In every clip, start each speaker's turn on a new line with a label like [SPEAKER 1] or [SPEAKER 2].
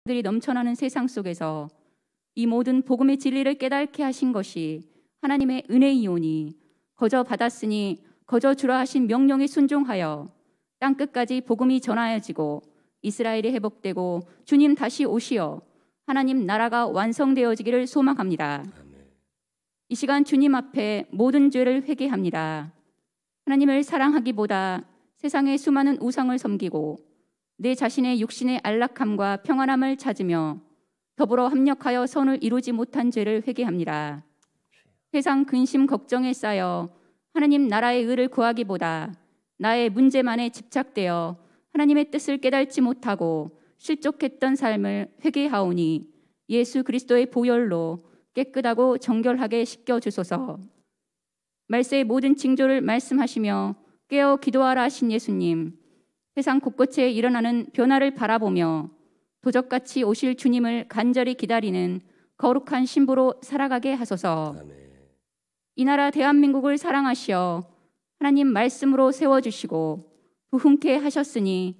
[SPEAKER 1] 들이 넘쳐나는 세상 속에서 이 모든 복음의 진리를 깨닫게 하신 것이 하나님의 은혜이오니 거저 받았으니 거저 주라 하신 명령에 순종하여 땅 끝까지 복음이 전하여지고 이스라엘이 회복되고 주님 다시 오시어 하나님 나라가 완성되어지기를 소망합니다. 이 시간 주님 앞에 모든 죄를 회개합니다. 하나님을 사랑하기보다 세상의 수많은 우상을 섬기고 내 자신의 육신의 안락함과 평안함을 찾으며 더불어 합력하여 선을 이루지 못한 죄를 회개합니다. 세상 근심 걱정에 쌓여 하나님 나라의 의를 구하기보다 나의 문제만에 집착되어 하나님의 뜻을 깨닫지 못하고 실족했던 삶을 회개하오니 예수 그리스도의 보혈로 깨끗하고 정결하게 씻겨주소서. 말세의 모든 징조를 말씀하시며 깨어 기도하라 하신 예수님, 세상 곳곳에 일어나는 변화를 바라보며 도적같이 오실 주님을 간절히 기다리는 거룩한 신부로 살아가게 하소서. 이 나라 대한민국을 사랑하시어 하나님 말씀으로 세워주시고 부흥케 하셨으니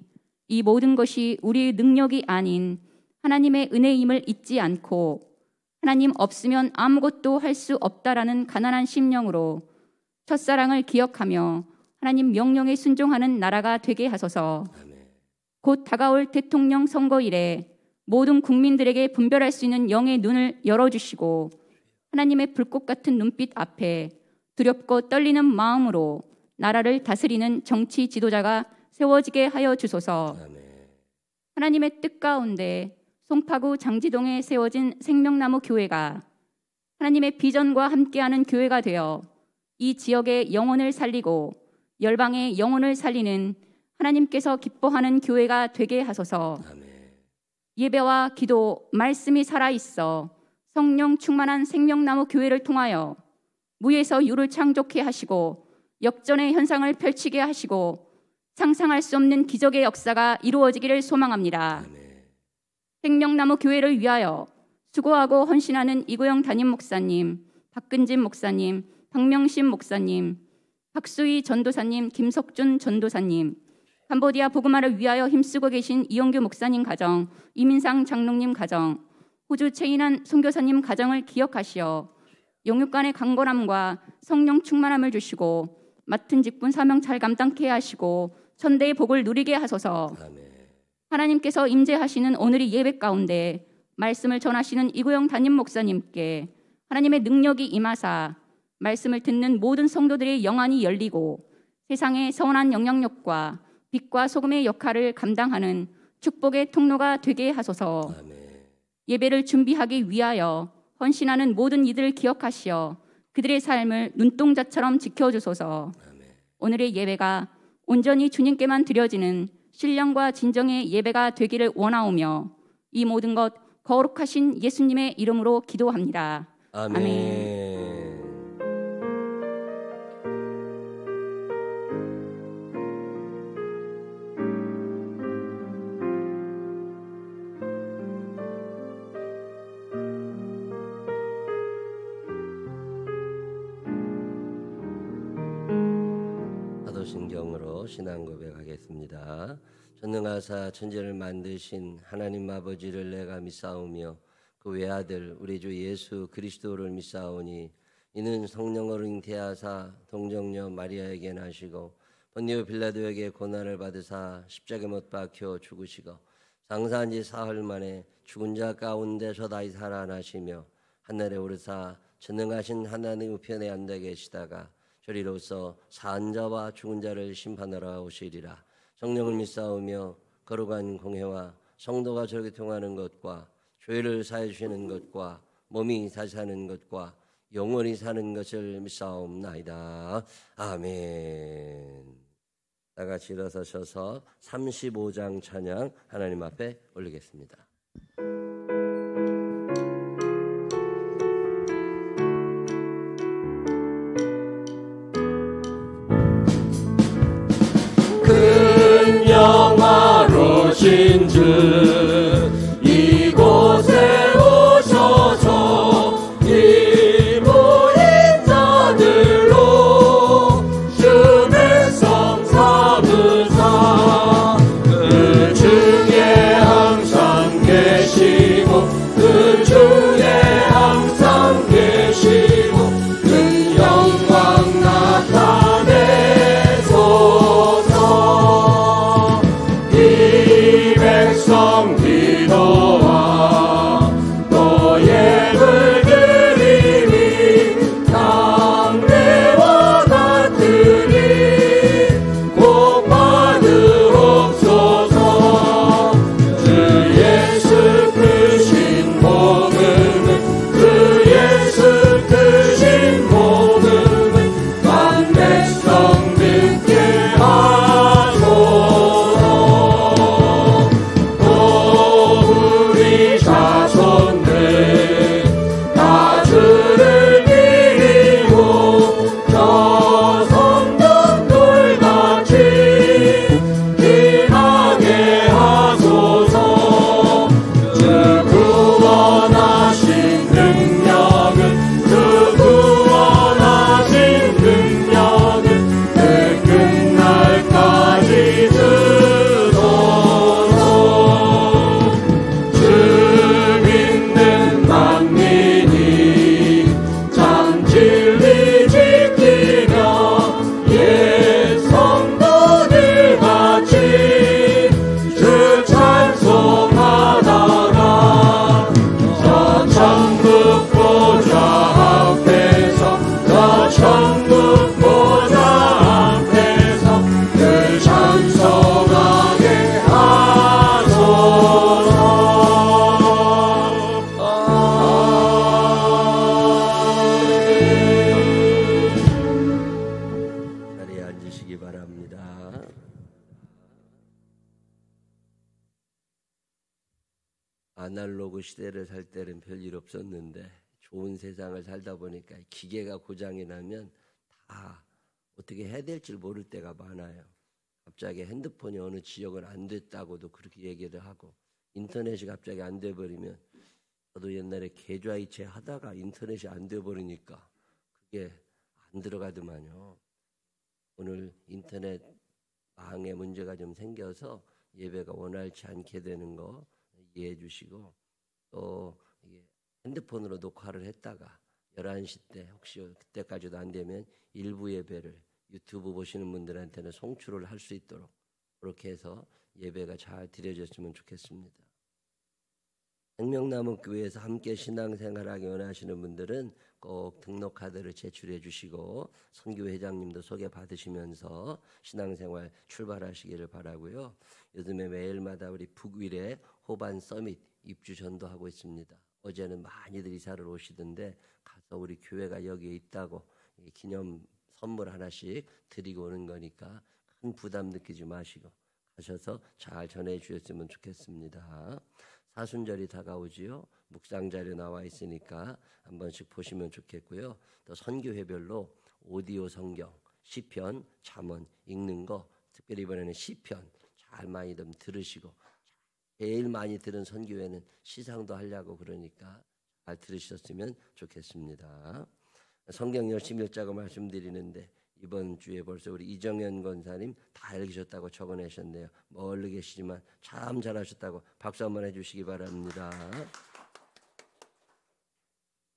[SPEAKER 1] 이 모든 것이 우리의 능력이 아닌 하나님의 은혜임을 잊지 않고 하나님 없으면 아무것도 할 수 없다라는 가난한 심령으로 첫사랑을 기억하며 하나님 명령에 순종하는 나라가 되게 하소서. 곧 다가올 대통령 선거일에 모든 국민들에게 분별할 수 있는 영의 눈을 열어주시고 하나님의 불꽃 같은 눈빛 앞에 두렵고 떨리는 마음으로 나라를 다스리는 정치 지도자가 세워지게 하여 주소서. 하나님의 뜻 가운데 송파구 장지동에 세워진 생명나무 교회가 하나님의 비전과 함께하는 교회가 되어 이 지역의 영혼을 살리고 열방의 영혼을 살리는 하나님께서 기뻐하는 교회가 되게 하소서. 예배와 기도, 말씀이 살아있어 성령 충만한 생명나무 교회를 통하여 무에서 유를 창조케 하시고 역전의 현상을 펼치게 하시고 상상할 수 없는 기적의 역사가 이루어지기를 소망합니다. 생명나무 교회를 위하여 수고하고 헌신하는 이구영 담임 목사님, 박근진 목사님, 박명신 목사님, 박수희 전도사님, 김석준 전도사님, 캄보디아 복음화를 위하여 힘쓰고 계신 이용규 목사님 가정, 이민상 장로님 가정, 호주 최인한 선교사님 가정을 기억하시어 영육간의 강건함과 성령 충만함을 주시고 맡은 직분 사명 잘 감당케 하시고 천대의 복을 누리게 하소서. 하나님께서 임재하시는 오늘의 예배 가운데 말씀을 전하시는 이구영 담임 목사님께 하나님의 능력이 임하사 말씀을 듣는 모든 성도들의 영안이 열리고 세상의 선한 영향력과 빛과 소금의 역할을 감당하는 축복의 통로가 되게 하소서. 예배를 준비하기 위하여 헌신하는 모든 이들을 기억하시어 그들의 삶을 눈동자처럼 지켜주소서. 오늘의 예배가 온전히 주님께만 드려지는 신령과 진정의 예배가 되기를 원하오며 이 모든 것 거룩하신 예수님의 이름으로 기도합니다. 아멘.
[SPEAKER 2] 사도신경으로 신앙 고백하겠습니다. 전능하사 천지를 만드신 하나님 아버지를 내가 믿사오며 그 외아들 우리 주 예수 그리스도를 믿사오니 이는 성령으로 잉태하사 동정녀 마리아에게 나시고 본디오 빌라도에게 고난을 받으사 십자가에 못 박혀 죽으시고 장사한 지 사흘 만에 죽은 자 가운데서 다시 살아나시며 하늘에 오르사 전능하신 하나님 우편에 앉아 계시다가 저리로서 산 자와 죽은 자를 심판하러 오시리라. 성령을 믿사오며 거룩한 공회와 성도가 저렇게 통하는 것과 죄를 사해 주시는 것과 몸이 다시 사는 것과 영원히 사는 것을 믿사옵나이다. 아멘. 다 같이 일어서셔서 35장 찬양 하나님 앞에 올리겠습니다.
[SPEAKER 3] 큰 영화로신 주 이곳에 오셔서 이 모인 자들로 주의 성 삼으사 그 중에 항상 계시
[SPEAKER 2] 아날로그 시대를 살 때는 별일 없었는데 좋은 세상을 살다 보니까 기계가 고장이 나면 다 어떻게 해야 될지 모를 때가 많아요. 갑자기 핸드폰이 어느 지역은 안 됐다고도 그렇게 얘기를 하고 인터넷이 갑자기 안 돼버리면 저도 옛날에 계좌이체 하다가 인터넷이 안 돼버리니까 그게 안 들어가더만요. 오늘 인터넷 망에 문제가 좀 생겨서 예배가 원활치 않게 되는 거 이해해 주시고 또 이게 핸드폰으로 녹화를 했다가 11시 때 혹시 그때까지도 안 되면 일부 예배를 유튜브 보시는 분들한테는 송출을 할 수 있도록 그렇게 해서 예배가 잘 드려졌으면 좋겠습니다. 생명나무교회에서 함께 신앙생활하기 원하시는 분들은 꼭 등록카드를 제출해 주시고 선교회장님도 소개받으시면서 신앙생활 출발하시기를 바라고요. 요즘에 매일마다 우리 북윌의 호반 서밋 입주 전도하고 있습니다. 어제는 많이들 이사를 오시던데 가서 우리 교회가 여기에 있다고 기념 선물 하나씩 드리고 오는 거니까 큰 부담 느끼지 마시고 가셔서 잘 전해 주셨으면 좋겠습니다. 사순절이 다가오지요. 묵상 자료 나와 있으니까 한 번씩 보시면 좋겠고요. 또 선교회별로 오디오 성경, 시편, 잠언 읽는 거 특별히 이번에는 시편 잘 많이 좀 들으시고 제일 많이 들은 선교회는 시상도 하려고 그러니까 잘 들으셨으면 좋겠습니다. 성경 열심히 읽자고 말씀드리는데 이번 주에 벌써 우리 이정현 권사님 다 읽으셨다고 적어내셨네요. 멀리 계시지만 참 잘하셨다고 박수 한번 해주시기 바랍니다.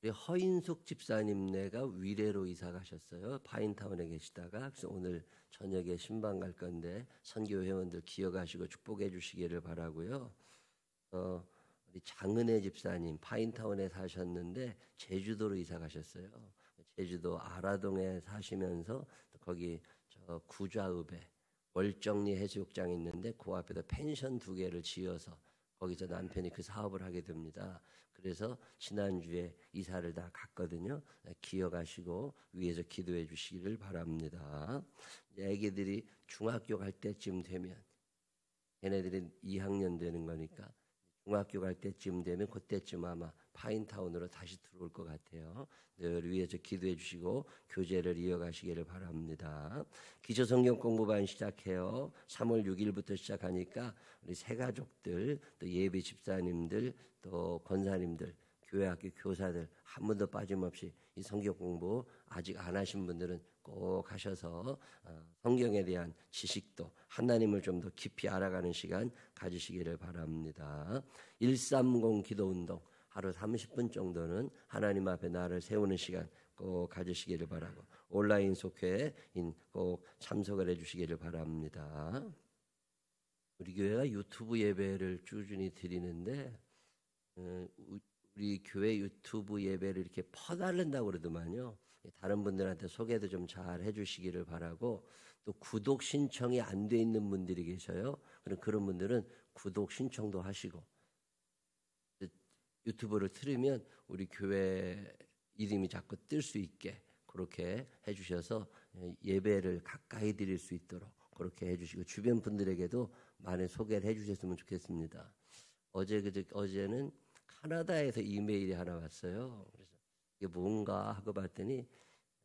[SPEAKER 2] 우리 허인숙 집사님네가 위례로 이사 가셨어요. 파인타운에 계시다가 그래서 오늘 저녁에 신방 갈 건데 선교 회원들 기억하시고 축복해 주시기를 바라고요. 우리 장은혜 집사님 파인타운에 사셨는데 제주도로 이사 가셨어요. 제주도 아라동에 사시면서 거기 저 구좌읍에 월정리 해수욕장이 있는데 그 앞에다 펜션 2개를 지어서 거기서 남편이 그 사업을 하게 됩니다. 그래서 지난주에 이사를 다 갔거든요. 기억하시고 위에서 기도해 주시기를 바랍니다. 애기들이 중학교 갈 때쯤 되면 걔네들이 2학년 되는 거니까 중학교 갈 때쯤 되면 그때쯤 아마 파인타운으로 다시 들어올 것 같아요. 늘 위에서 기도해 주시고 교제를 이어가시기를 바랍니다. 기초성경 공부반 시작해요. 3월 6일부터 시작하니까 우리 새가족들 또 예배 집사님들 또 권사님들 교회학교 교사들 한 분도 빠짐없이 이 성경 공부 아직 안 하신 분들은 꼭 하셔서 성경에 대한 지식도 하나님을 좀 더 깊이 알아가는 시간 가지시기를 바랍니다. 130 기도운동 하루 30분 정도는 하나님 앞에 나를 세우는 시간 꼭 가지시기를 바라고 온라인 속회에 꼭 참석을 해주시기를 바랍니다. 우리 교회가 유튜브 예배를 꾸준히 드리는데 우리 교회 유튜브 예배를 이렇게 퍼달른다고 그러더만요. 다른 분들한테 소개도 좀 잘 해주시기를 바라고 또 구독 신청이 안 돼 있는 분들이 계셔요. 그런 분들은 구독 신청도 하시고 유튜브를 틀으면 우리 교회 이름이 자꾸 뜰 수 있게 그렇게 해주셔서 예배를 가까이 드릴 수 있도록 그렇게 해주시고 주변 분들에게도 많이 소개를 해주셨으면 좋겠습니다. 어제는 카나다에서 이메일이 하나 왔어요. 그래서 이게 뭔가 하고 봤더니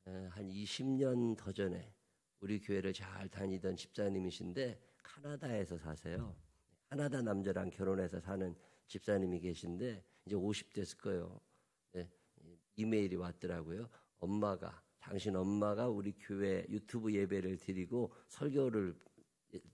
[SPEAKER 2] 한 20년 더 전에 우리 교회를 잘 다니던 집사님이신데 카나다에서 사세요. 카나다 남자랑 결혼해서 사는 집사님이 계신데 이제 50 됐을 거예요. 네, 이메일이 왔더라고요. 당신 엄마가 우리 교회 유튜브 예배를 드리고 설교를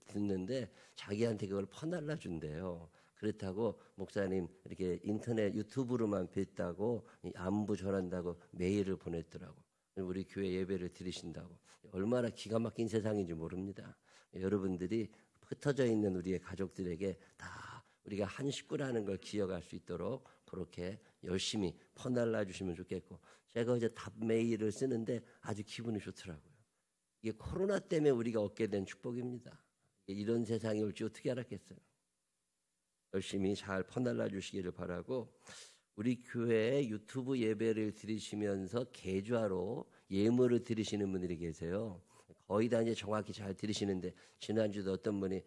[SPEAKER 2] 듣는데 자기한테 그걸 퍼날라 준대요. 그렇다고 목사님 이렇게 인터넷 유튜브로만 뵀다고 안부 전한다고 메일을 보냈더라고. 우리 교회 예배를 드리신다고. 얼마나 기가 막힌 세상인지 모릅니다. 여러분들이 흩어져 있는 우리의 가족들에게 다 우리가 한 식구라는 걸 기억할 수 있도록 그렇게 열심히 퍼날라 주시면 좋겠고 제가 어제 답 메일을 쓰는데 아주 기분이 좋더라고요. 이게 코로나 때문에 우리가 얻게 된 축복입니다. 이런 세상이 올지 어떻게 알았겠어요. 열심히 잘 퍼날라 주시기를 바라고 우리 교회에 유튜브 예배를 드리시면서 계좌로 예물을 드리시는 분들이 계세요. 거의 다 이제 정확히 잘 드리시는데 지난주도 어떤 분이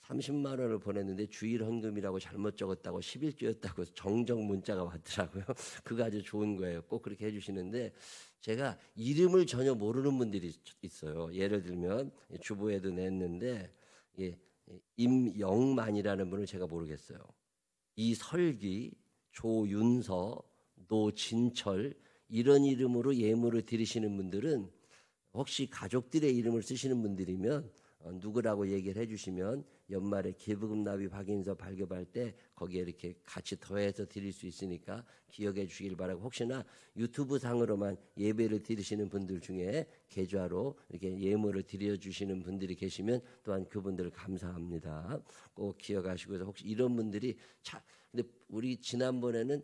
[SPEAKER 2] 30만 원을 보냈는데 주일 헌금이라고 잘못 적었다고 11조였다고 정정 문자가 왔더라고요. 그거 아주 좋은 거예요. 꼭 그렇게 해주시는데 제가 이름을 전혀 모르는 분들이 있어요. 예를 들면 주보에도 냈는데 임영만이라는 분을 제가 모르겠어요. 이설기, 조윤서, 노진철 이런 이름으로 예물을 드리시는 분들은 혹시 가족들의 이름을 쓰시는 분들이면 누구라고 얘기를 해주시면 연말에 기부금 납입 확인서 발급할 때 거기에 이렇게 같이 더해서 드릴 수 있으니까 기억해 주시길 바라고, 혹시나 유튜브 상으로만 예배를 드리시는 분들 중에 계좌로 이렇게 예물을 드려주시는 분들이 계시면 또한 그분들 감사합니다. 꼭 기억하시고서 혹시 이런 분들이 근데 우리 지난번에는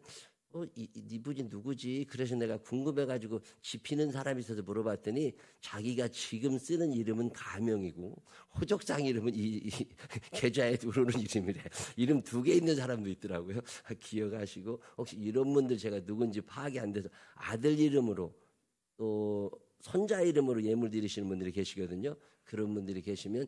[SPEAKER 2] 이분이 누구지? 그래서 내가 궁금해가지고 지피는 사람이 있어서 물어봤더니 자기가 지금 쓰는 이름은 가명이고 호적상 이름은 이 계좌에 들어오는 이름이래. 이름 2개 있는 사람도 있더라고요. 기억하시고 혹시 이런 분들 제가 누군지 파악이 안 돼서 아들 이름으로 또 손자 이름으로 예물 드리시는 분들이 계시거든요. 그런 분들이 계시면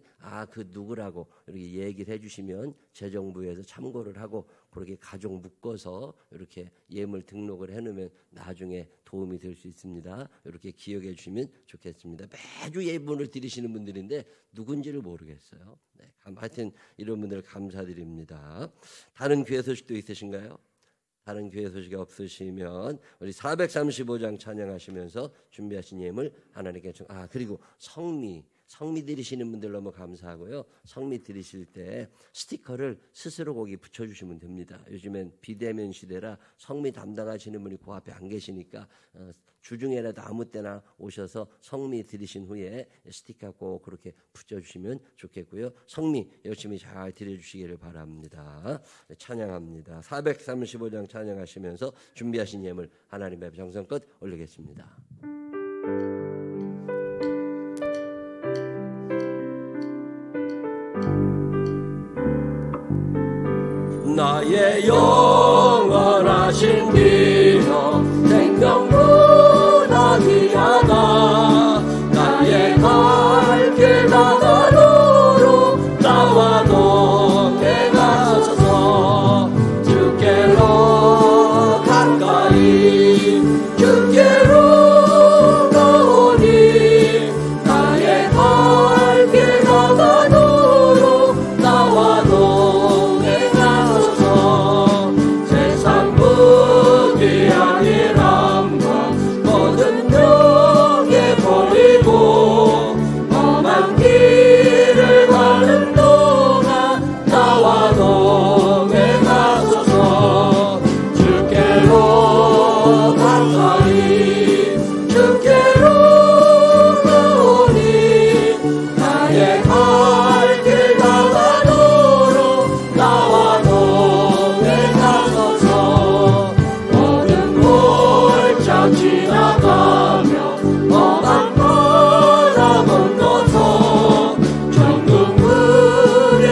[SPEAKER 2] 그 누구라고 이렇게 얘기를 해주시면 재정부에서 참고를 하고 그렇게 가족 묶어서 이렇게 예물 등록을 해놓으면 나중에 도움이 될 수 있습니다. 이렇게 기억해 주시면 좋겠습니다. 매주 예물을 드리시는 분들인데 누군지를 모르겠어요. 네, 하여튼 이런 분들 감사드립니다. 다른 교회 소식도 있으신가요? 다른 교회 소식이 없으시면 우리 435장 찬양하시면서 준비하신 예물 하나님께 그리고 성미 드리시는 분들 너무 감사하고요. 성미 드리실 때 스티커를 스스로 거기 붙여주시면 됩니다. 요즘엔 비대면 시대라 성미 담당하시는 분이 그 앞에 안 계시니까 주중에라도 아무 때나 오셔서 성미 드리신 후에 스티커 꼭 그렇게 붙여주시면 좋겠고요. 성미 열심히 잘 드려주시기를 바랍니다. 찬양합니다. 435장 찬양하시면서 준비하신 예물 하나님 앞에 정성껏 올리겠습니다.
[SPEAKER 3] 나의 영원하신 기여 생명보다 귀하다. 나의 갈 길 다가도록 나와 동행 하소서. 주께로 가까이 주께로 가오니 나의 갈 길 다가도록 나와 동행 하소서. 세상 부귀 아니란가 모든 명예 버리고 험한 길을 가는 동안 나와 동행하소서. 주께로 가까이 주께로 가오니 나의 갈 길 다가도록 나와 동행하소서. 모든 골짜 지나가며 험한 바람 건너서 천국문에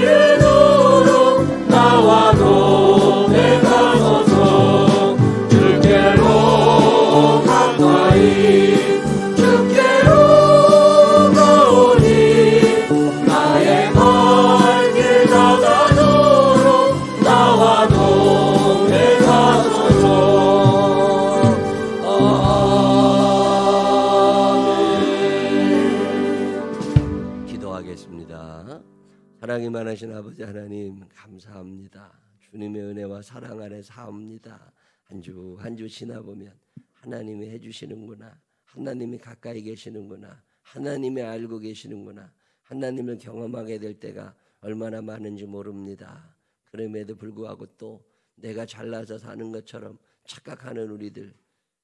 [SPEAKER 3] 이르도록 나와 동행하소서. 주께로 가까이 주께로 가오니 나의 갈 길 다가도록 나와 동행하소서. 아멘.
[SPEAKER 2] 기도하겠습니다. 사랑이 많으신 아버지 하나님 감사합니다. 주님의 은혜와 사랑 안에 사옵니다. 한 주 한 주 지나보면 하나님이 해주시는구나, 하나님이 가까이 계시는구나, 하나님이 알고 계시는구나, 하나님을 경험하게 될 때가 얼마나 많은지 모릅니다. 그럼에도 불구하고 또 내가 잘나서 사는 것처럼 착각하는 우리들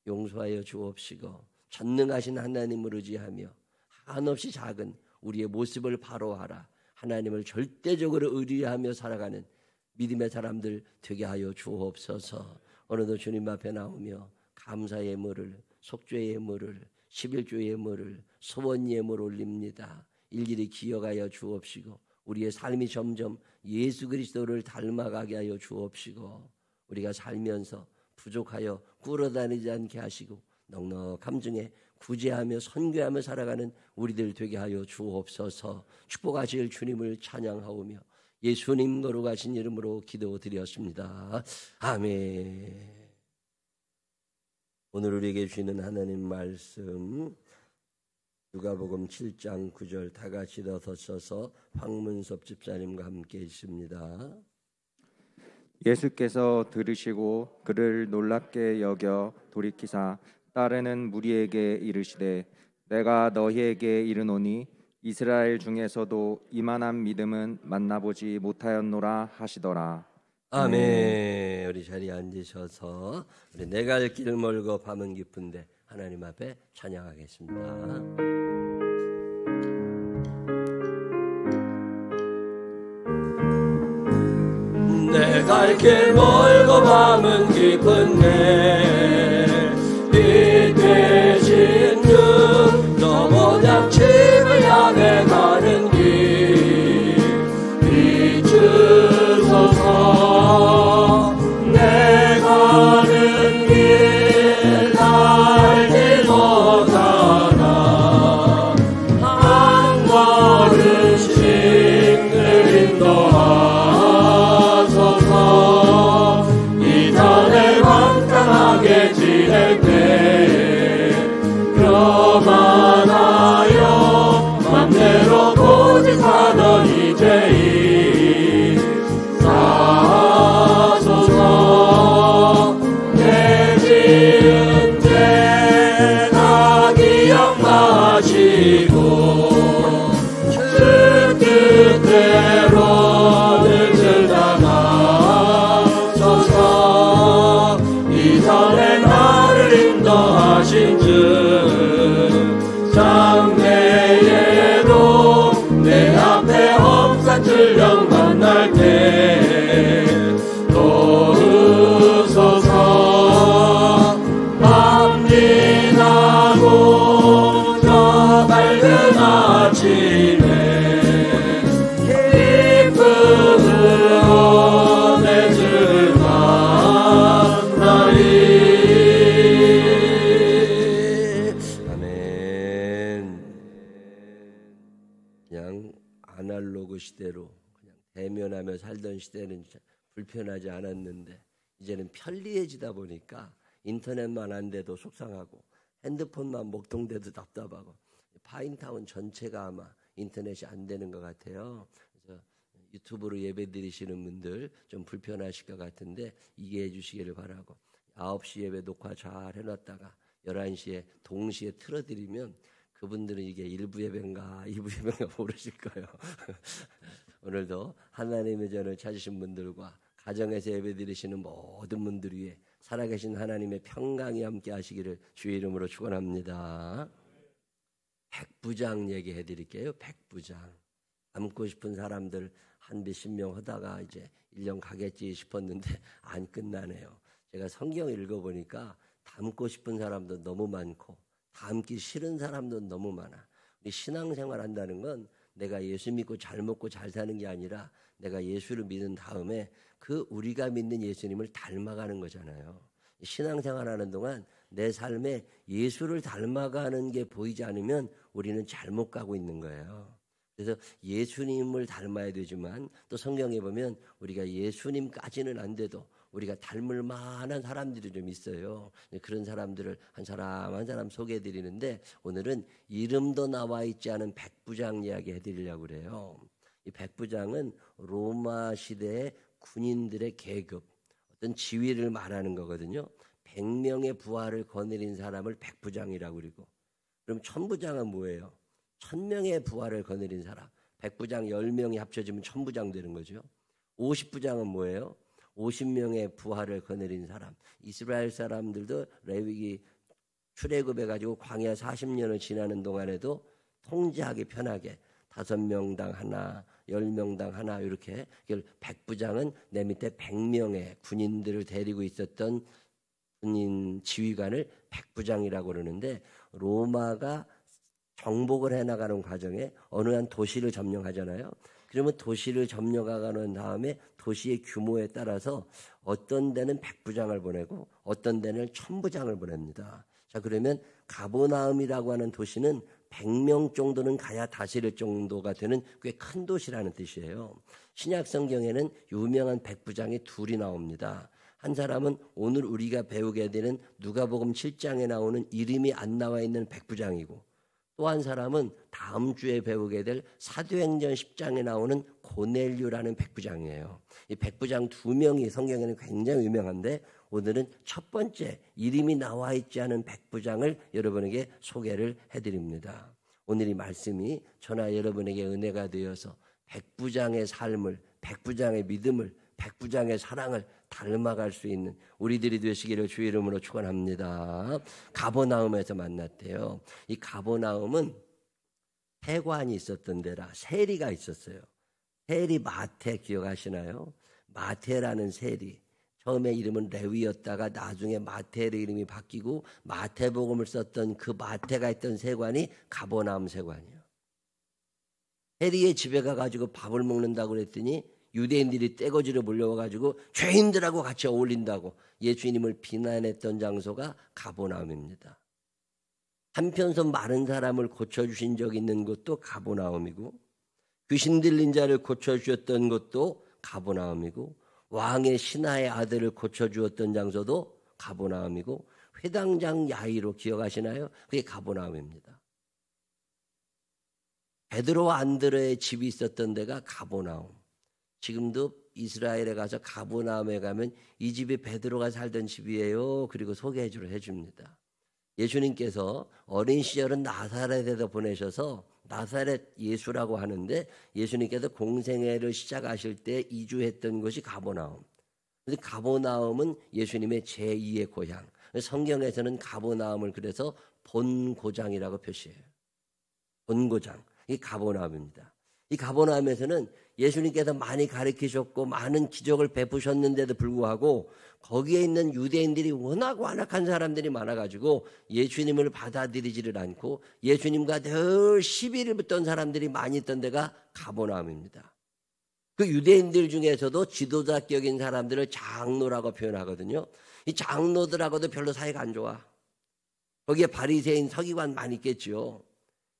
[SPEAKER 2] 용서하여 주옵시고 전능하신 하나님을 의지하며 한없이 작은 우리의 모습을 바로하라 하나님을 절대적으로 의지하며 살아가는 믿음의 사람들 되게 하여 주옵소서. 오늘도 주님 앞에 나오며 감사 예물을, 속죄 예물을, 11조 예물을, 소원 예물 올립니다. 일일이 기억하여 주옵시고 우리의 삶이 점점 예수 그리스도를 닮아가게 하여 주옵시고 우리가 살면서 부족하여 꿇어다니지 않게 하시고 넉넉함 중에 구제하며 선교하며 살아가는 우리들 되게 하여 주옵소서. 축복하실 주님을 찬양하오며 예수님 거룩하신 이름으로 기도드렸습니다. 아멘. 오늘 우리에게 주시는 하나님 말씀 누가복음 7장 9절 다 같이 일어서셔서 황문섭 집사님과 함께 있습니다.
[SPEAKER 4] 예수께서 들으시고 그를 놀랍게 여겨 돌이키사 따르는 무리에게 이르시되 내가 너희에게 이르노니 이스라엘 중에서도 이만한 믿음은 만나보지 못하였노라 하시더라.
[SPEAKER 2] 아멘. 우리 자리에 앉으셔서 우리 내가 갈 길을 멀고 밤은 깊은데 하나님 앞에 찬양하겠습니다.
[SPEAKER 3] 내 갈 길 멀고 밤은 깊은데 이 대신 주 너보다 집을 향해 가는 길 비추소서. 내 가는 길 알지 못하나 한 걸음씩 늘 인도하소서. 이 산에 완강하게 지낼 때 교만하여 맘대로 고집하던 이제 사소서. 내 지은 죄 다 기억나시고 주 뜻대로 늘 나가소서. 이 산에 나를 인도하신 주 장래에도 내 앞에 험산 출령 만날 때 도우소서. 밤 지나고 저 밝은 아침에 기쁨으로 내 주를 만나리.
[SPEAKER 2] 아멘. 그냥 아날로그 시대로 그냥 대면하며 살던 시대는 불편하지 않았는데 이제는 편리해지다 보니까 인터넷만 안 돼도 속상하고 핸드폰만 목통돼도 답답하고 파인타운 전체가 아마 인터넷이 안 되는 것 같아요. 그래서 유튜브로 예배 드리시는 분들 좀 불편하실 것 같은데 이해해 주시기를 바라고 9시 예배 녹화 잘 해놨다가 11시에 동시에 틀어드리면 그분들은 이게 1부 예배인가 2부 예배인가 모르실 거예요. 오늘도 하나님의 전을 찾으신 분들과 가정에서 예배 드리시는 모든 분들 위해 살아계신 하나님의 평강이 함께 하시기를 주의 이름으로 축원합니다. 백부장 얘기해 드릴게요. 백부장. 닮고 싶은 사람들 한 몇십 명 하다가 이제 1년 가겠지 싶었는데 안 끝나네요. 제가 성경 읽어보니까 닮고 싶은 사람도 너무 많고 닮기 싫은 사람도 너무 많아. 우리 신앙생활 한다는 건 내가 예수 믿고 잘 먹고 잘 사는 게 아니라 내가 예수를 믿은 다음에 그 우리가 믿는 예수님을 닮아가는 거잖아요. 신앙생활 하는 동안 내 삶에 예수를 닮아가는 게 보이지 않으면 우리는 잘못 가고 있는 거예요. 그래서 예수님을 닮아야 되지만 또 성경에 보면 우리가 예수님까지는 안 돼도 우리가 닮을 만한 사람들이 좀 있어요. 그런 사람들을 한 사람 한 사람 소개해 드리는데 오늘은 이름도 나와 있지 않은 백부장 이야기 해드리려고 그래요. 이 백부장은 로마 시대의 군인들의 계급, 어떤 지위를 말하는 거거든요. 100명의 부하를 거느린 사람을 백부장이라고 그러고, 그럼 천부장은 뭐예요? 1000명의 부하를 거느린 사람. 백부장 10명이 합쳐지면 천부장 되는 거죠. 50부장은 뭐예요? 50명의 부하를 거느린 사람. 이스라엘 사람들도 레위기 출애굽해가지고 광야 40년을 지나는 동안에도 통제하기 편하게 5명당 하나, 10명당 하나 이렇게 백부장은 내 밑에 100명의 군인들을 데리고 있었던 군인 지휘관을 백부장이라고 그러는데 로마가 정복을 해나가는 과정에 어느 한 도시를 점령하잖아요. 그러면 도시를 점령하는 다음에 도시의 규모에 따라서 어떤 데는 백부장을 보내고 어떤 데는 천부장을 보냅니다. 자, 그러면 가버나움이라고 하는 도시는 100명 정도는 가야 다스릴 정도가 되는 꽤 큰 도시라는 뜻이에요. 신약 성경에는 유명한 백부장이 둘이 나옵니다. 한 사람은 오늘 우리가 배우게 되는 누가복음 7장에 나오는 이름이 안 나와 있는 백부장이고, 또 한 사람은 다음 주에 배우게 될 사도행전 10장에 나오는 고넬료라는 백부장이에요. 이 백부장 두 명이 성경에는 굉장히 유명한데, 오늘은 첫 번째 이름이 나와 있지 않은 백부장을 여러분에게 소개를 해드립니다. 오늘 이 말씀이 저나 여러분에게 은혜가 되어서 백부장의 삶을, 백부장의 믿음을, 백부장의 사랑을 닮아갈 수 있는 우리들이 되시기를 주의 이름으로 축원합니다. 가버나움에서 만났대요. 이 가버나움은 세관이 있었던 데라 세리가 있었어요. 세리 마태 기억하시나요? 마태라는 세리. 처음에 이름은 레위였다가 나중에 마태의 이름이 바뀌고 마태복음을 썼던 그 마태가 있던 세관이 가버나움 세관이에요. 세리의 집에 가가지고 밥을 먹는다고 그랬더니 유대인들이 떼거지로 몰려와가지고 죄인들하고 같이 어울린다고 예수님을 비난했던 장소가 가버나움입니다. 한편서 많은 사람을 고쳐주신 적이 있는 곳도 가버나움이고, 귀신 들린 자를 고쳐주셨던 곳도 가버나움이고, 왕의 신하의 아들을 고쳐주었던 장소도 가버나움이고, 회당장 야이로 기억하시나요? 그게 가버나움입니다. 베드로와 안드레의 집이 있었던 데가 가버나움. 지금도 이스라엘에 가서 가버나움에 가면 이 집이 베드로가 살던 집이에요. 그리고 소개해주려 해줍니다. 예수님께서 어린 시절은 나사렛에서 보내셔서 나사렛 예수라고 하는데, 예수님께서 공생애를 시작하실 때 이주했던 곳이 가버나움. 그래서 가버나움은 예수님의 제2의 고향. 성경에서는 가버나움을 그래서 본고장이라고 표시해요. 본고장. 이 가버나움입니다. 이 가버나움에서는 예수님께서 많이 가르치셨고 많은 기적을 베푸셨는데도 불구하고 거기에 있는 유대인들이 워낙 완악한 사람들이 많아가지고 예수님을 받아들이지를 않고 예수님과 늘 시비를 붙던 사람들이 많이 있던 데가 가버나움입니다. 그 유대인들 중에서도 지도자격인 사람들을 장로라고 표현하거든요. 이 장로들하고도 별로 사이가 안 좋아. 거기에 바리새인 서기관 많이 있겠죠.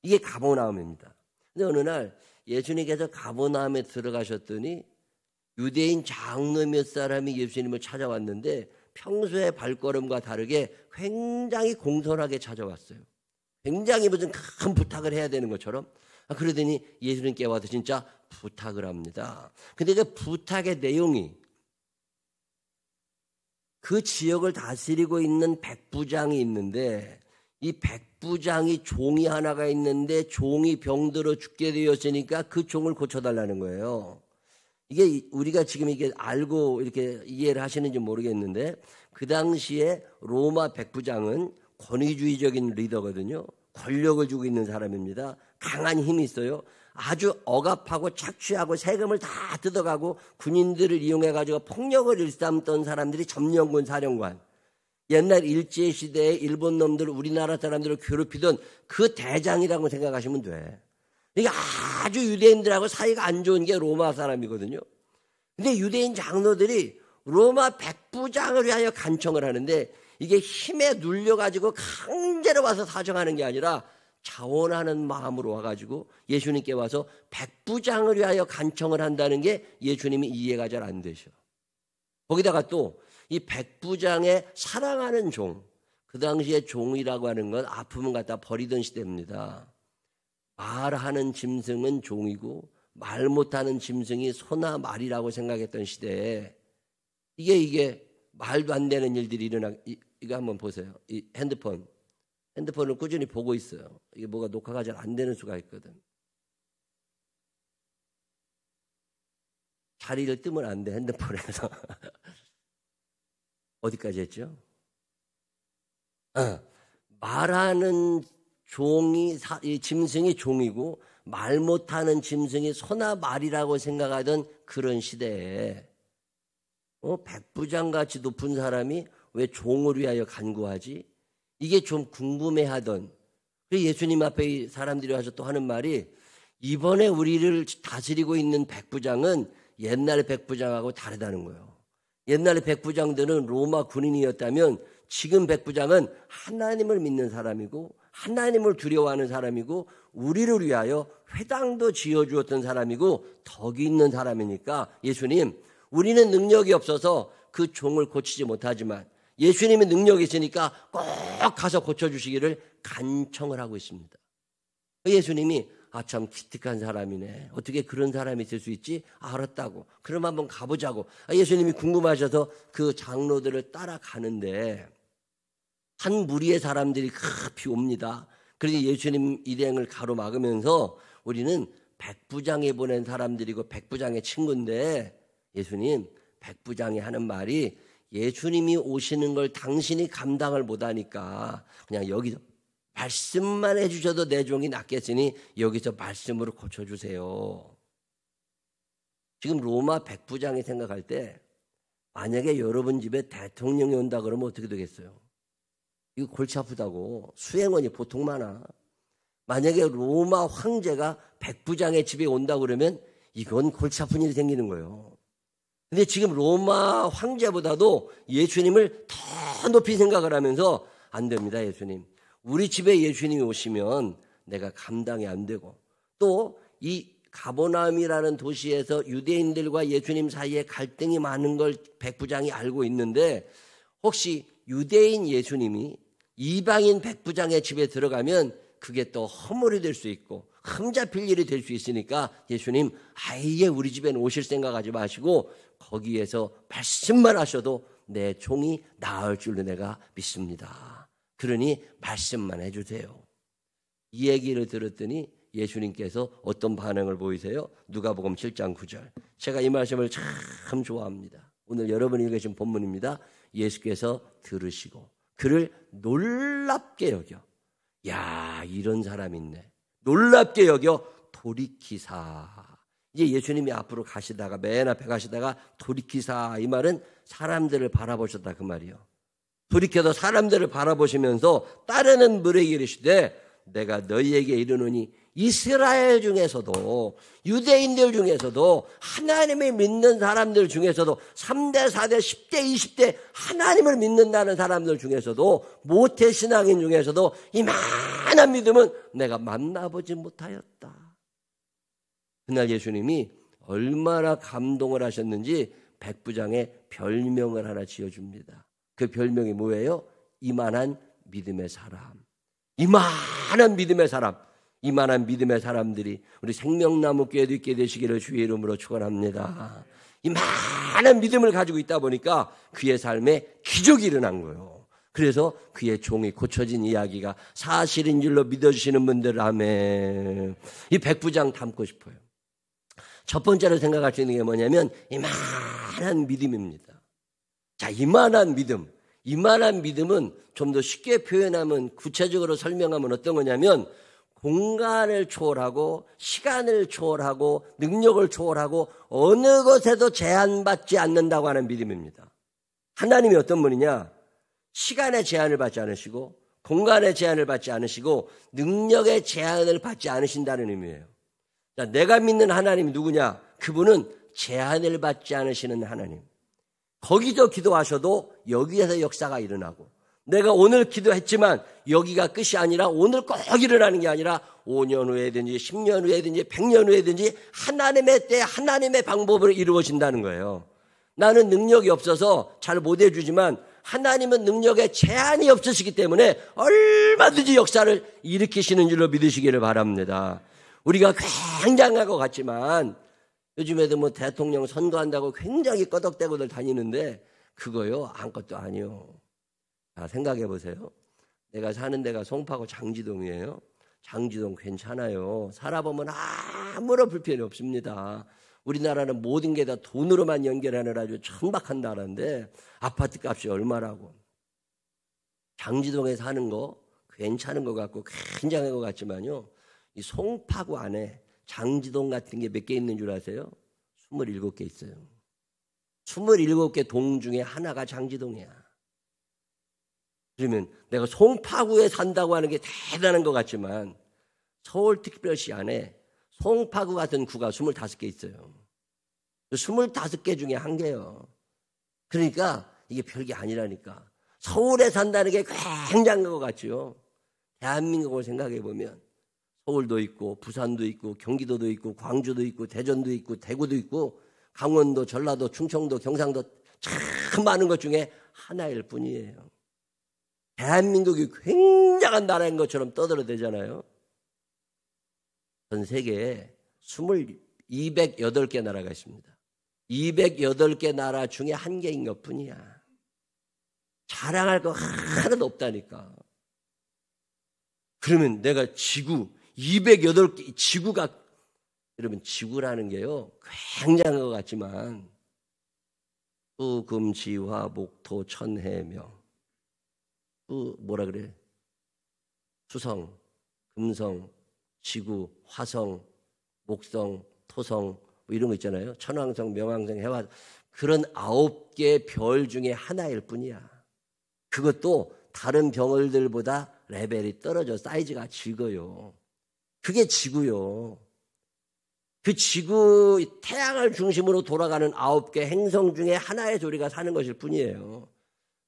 [SPEAKER 2] 이게 가버나움입니다. 근데 어느 날 예수님께서 가버나움에 들어가셨더니 유대인 장로 몇 사람이 예수님을 찾아왔는데 평소의 발걸음과 다르게 굉장히 공손하게 찾아왔어요. 굉장히 무슨 큰 부탁을 해야 되는 것처럼. 그러더니 예수님께 와서 진짜 부탁을 합니다. 근데 그 부탁의 내용이 그 지역을 다스리고 있는 백부장이 있는데, 이 백부장이 종이 하나가 있는데 종이 병들어 죽게 되었으니까 그 종을 고쳐달라는 거예요. 이게 우리가 지금 이게 알고 이렇게 이해를 하시는지 모르겠는데, 그 당시에 로마 백부장은 권위주의적인 리더거든요. 권력을 주고 있는 사람입니다. 강한 힘이 있어요. 아주 억압하고 착취하고 세금을 다 뜯어가고 군인들을 이용해가지고 폭력을 일삼던 사람들이 점령군 사령관. 옛날 일제시대에 일본 놈들 우리나라 사람들을 괴롭히던 그 대장이라고 생각하시면 돼. 이게 아주 유대인들하고 사이가 안 좋은 게 로마 사람이거든요. 근데 유대인 장로들이 로마 백부장을 위하여 간청을 하는데, 이게 힘에 눌려가지고 강제로 와서 사정하는 게 아니라 자원하는 마음으로 와가지고 예수님께 와서 백부장을 위하여 간청을 한다는 게 예수님이 이해가 잘 안 되셔. 거기다가 또 이 백부장의 사랑하는 종, 그 당시에 종이라고 하는 건 아프면 갖다 버리던 시대입니다. 말하는 짐승은 종이고 말 못하는 짐승이 소나 말이라고 생각했던 시대에 이게 말도 안 되는 일들이 이거 한번 보세요. 이 핸드폰을 꾸준히 보고 있어요. 이게 뭐가 녹화가 잘 안 되는 수가 있거든. 자리를 뜨면 안 돼, 핸드폰에서. 어디까지 했죠? 말하는 종이, 짐승이 종이고 말 못하는 짐승이 소나 말이라고 생각하던 그런 시대에 백부장같이 높은 사람이 왜 종을 위하여 간구하지? 이게 좀 궁금해하던, 그래서 예수님 앞에 사람들이 와서 또 하는 말이, 이번에 우리를 다스리고 있는 백부장은 옛날 백부장하고 다르다는 거예요. 옛날에 백부장들은 로마 군인이었다면 지금 백부장은 하나님을 믿는 사람이고 하나님을 두려워하는 사람이고 우리를 위하여 회당도 지어주었던 사람이고 덕이 있는 사람이니까 예수님, 우리는 능력이 없어서 그 종을 고치지 못하지만 예수님의 능력이 있으니까 꼭 가서 고쳐주시기를 간청을 하고 있습니다. 예수님이 참 기특한 사람이네. 어떻게 그런 사람이 있을 수 있지? 알았다고. 그럼 한번 가보자고. 예수님이 궁금하셔서 그 장로들을 따라가는데 한 무리의 사람들이 급히 옵니다. 그래서 예수님 일행을 가로막으면서 우리는 백부장이 보낸 사람들이고 백부장의 친구인데 예수님, 백부장이 하는 말이 예수님이 오시는 걸 당신이 감당을 못하니까 그냥 여기서 말씀만 해주셔도 내 종이 낫겠으니 여기서 말씀으로 고쳐주세요. 지금 로마 백부장이 생각할 때 만약에 여러분 집에 대통령이 온다 그러면 어떻게 되겠어요? 이거 골치 아프다고. 수행원이 보통 많아. 만약에 로마 황제가 백부장의 집에 온다 그러면 이건 골치 아픈 일이 생기는 거예요. 근데 지금 로마 황제보다도 예수님을 더 높이 생각을 하면서 안 됩니다, 예수님. 우리 집에 예수님이 오시면 내가 감당이 안 되고 또 이 가버나움이라는 도시에서 유대인들과 예수님 사이에 갈등이 많은 걸 백부장이 알고 있는데 혹시 유대인 예수님이 이방인 백부장의 집에 들어가면 그게 또 허물이 될 수 있고 흠잡힐 일이 될 수 있으니까 예수님 아예 우리 집에는 오실 생각하지 마시고 거기에서 말씀만 하셔도 내 종이 나을 줄로 내가 믿습니다. 그러니 말씀만 해주세요. 이 얘기를 들었더니 예수님께서 어떤 반응을 보이세요? 누가복음 7장 9절. 제가 이 말씀을 참 좋아합니다. 오늘 여러분이 읽으신 본문입니다. 예수께서 들으시고 그를 놀랍게 여겨. 야, 이런 사람이 있네. 놀랍게 여겨 돌이키사. 이제 예수님이 앞으로 가시다가 맨 앞에 가시다가 돌이키사, 이 말은 사람들을 바라보셨다 그 말이요. 돌이켜서 사람들을 바라보시면서 따르는 물에게 이르시되 내가 너희에게 이르노니 이스라엘 중에서도 유대인들 중에서도 하나님을 믿는 사람들 중에서도 3대 4대 10대 20대 하나님을 믿는다는 사람들 중에서도 모태신앙인 중에서도 이만한 믿음은 내가 만나보지 못하였다. 그날 예수님이 얼마나 감동을 하셨는지 백부장의 별명을 하나 지어줍니다. 그 별명이 뭐예요? 이만한 믿음의 사람. 이만한 믿음의 사람. 이만한 믿음의 사람들이 우리 생명나무교회도 있게 되시기를 주의 이름으로 축원합니다. 이만한 믿음을 가지고 있다 보니까 그의 삶에 기적이 일어난 거예요. 그래서 그의 종이 고쳐진 이야기가 사실인 줄로 믿어주시는 분들 아멘. 이 백부장 닮고 싶어요. 첫 번째로 생각할 수 있는 게 뭐냐면 이만한 믿음입니다. 자, 이만한 믿음. 이만한 믿음은 좀 더 쉽게 표현하면 구체적으로 설명하면 어떤 거냐면 공간을 초월하고 시간을 초월하고 능력을 초월하고 어느 것에도 제한받지 않는다고 하는 믿음입니다. 하나님이 어떤 분이냐? 시간의 제한을 받지 않으시고 공간의 제한을 받지 않으시고 능력의 제한을 받지 않으신다는 의미예요. 자, 내가 믿는 하나님이 누구냐? 그분은 제한을 받지 않으시는 하나님. 거기서 기도하셔도 여기에서 역사가 일어나고 내가 오늘 기도했지만 여기가 끝이 아니라 오늘 꼭 일어나는 게 아니라 5년 후에든지 10년 후에든지 100년 후에든지 하나님의 때 하나님의 방법으로 이루어진다는 거예요. 나는 능력이 없어서 잘 못해주지만 하나님은 능력에 제한이 없으시기 때문에 얼마든지 역사를 일으키시는 줄로 믿으시기를 바랍니다. 우리가 굉장한 것 같지만 요즘에도 뭐 대통령 선거한다고 굉장히 꺼덕대고들 다니는데 그거요 아무것도 아니요. 자, 생각해 보세요. 내가 사는 데가 송파구 장지동이에요. 장지동 괜찮아요. 살아보면 아무런 불편이 없습니다. 우리나라는 모든 게 다 돈으로만 연결하는 아주 천박한 나라인데 아파트 값이 얼마라고. 장지동에 사는 거 괜찮은 것 같고 굉장한 것 같지만요. 이 송파구 안에 장지동 같은 게 몇 개 있는 줄 아세요? 27개 있어요. 27개 동 중에 하나가 장지동이야. 그러면 내가 송파구에 산다고 하는 게 대단한 것 같지만 서울특별시 안에 송파구 같은 구가 25개 있어요. 25개 중에 한 개요. 그러니까 이게 별게 아니라니까. 서울에 산다는 게 굉장한 것 같죠. 대한민국을 생각해 보면 서울도 있고 부산도 있고 경기도도 있고 광주도 있고 대전도 있고 대구도 있고 강원도, 전라도, 충청도, 경상도 참 많은 것 중에 하나일 뿐이에요. 대한민국이 굉장한 나라인 것처럼 떠들어대잖아요. 전 세계에 208개 나라가 있습니다. 208개 나라 중에 한 개인 것 뿐이야. 자랑할 거 하나도 없다니까. 그러면 내가 지구 208개 지구가 여러분 지구라는 게요 굉장한 것 같지만 수, 금, 지, 화, 목, 토, 천, 해, 명 뭐라 그래? 수성, 금성, 지구, 화성, 목성, 토성 뭐 이런 거 있잖아요. 천왕성, 명왕성, 해화 그런 9개 별 중에 하나일 뿐이야. 그것도 다른 별들보다 레벨이 떨어져 사이즈가 적어요. 그게 지구요. 그 지구 태양을 중심으로 돌아가는 9개 행성 중에 하나에서 우리가 사는 것일 뿐이에요.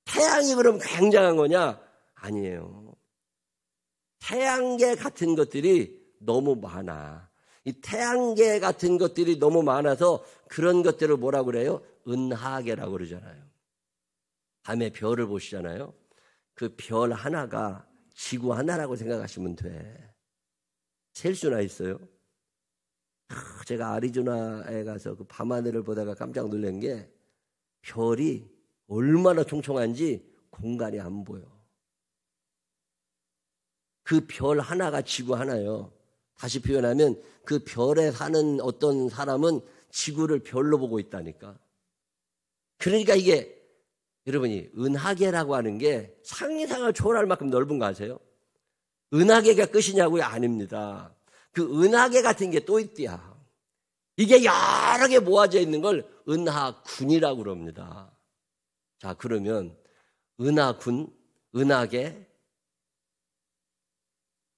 [SPEAKER 2] 태양이 그럼 굉장한 거냐? 아니에요. 태양계 같은 것들이 너무 많아. 이 태양계 같은 것들이 너무 많아서 그런 것들을 뭐라고 그래요? 은하계라고 그러잖아요. 밤에 별을 보시잖아요. 그 별 하나가 지구 하나라고 생각하시면 돼. 셀 수나 있어요? 제가 아리조나에 가서 그 밤하늘을 보다가 깜짝 놀란 게 별이 얼마나 총총한지 공간이 안 보여. 그 별 하나가 지구 하나요. 다시 표현하면 그 별에 사는 어떤 사람은 지구를 별로 보고 있다니까. 그러니까 이게 여러분이 은하계라고 하는 게 상상을 초월할 만큼 넓은 거 아세요? 은하계가 끝이냐고요? 아닙니다. 그 은하계 같은 게 또 있대야. 이게 여러 개 모아져 있는 걸 은하군이라고 그럽니다. 자, 그러면 은하군, 은하계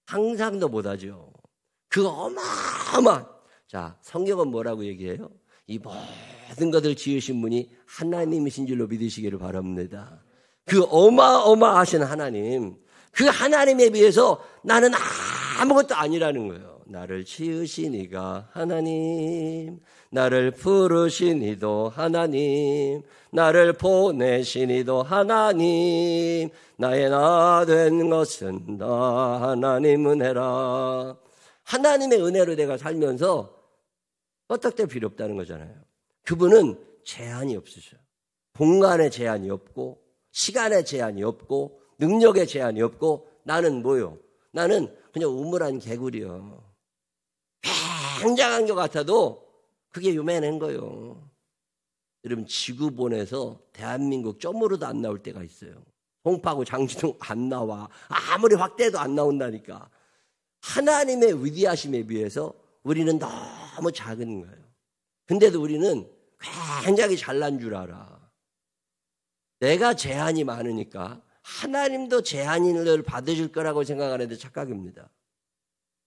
[SPEAKER 2] 상상도 못하죠. 그 어마어마한 자, 성경은 뭐라고 얘기해요? 이 모든 것을 지으신 분이 하나님이신 줄로 믿으시기를 바랍니다. 그 어마어마하신 하나님, 그 하나님에 비해서 나는 아무것도 아니라는 거예요. 나를 지으신 이가 하나님, 나를 부르신 이도 하나님, 나를 보내신 이도 하나님, 나의 나 된 것은 다 하나님 은혜라. 하나님의 은혜로 내가 살면서 껐덕댈 필요 없다는 거잖아요. 그분은 제한이 없으셔요. 공간에 제한이 없고 시간에 제한이 없고 능력에 제한이 없고 나는 뭐요? 나는 그냥 우물한 개구리요. 굉장한 것 같아도 그게 요만한 거예요. 여러분 지구본에서 대한민국 점으로도 안 나올 때가 있어요. 송파구 장지동 안 나와. 아무리 확대해도 안 나온다니까. 하나님의 위대하심에 비해서 우리는 너무 작은 거예요. 근데도 우리는 굉장히 잘난 줄 알아. 내가 제한이 많으니까 하나님도 제한을 받으실 거라고 생각하는데 착각입니다.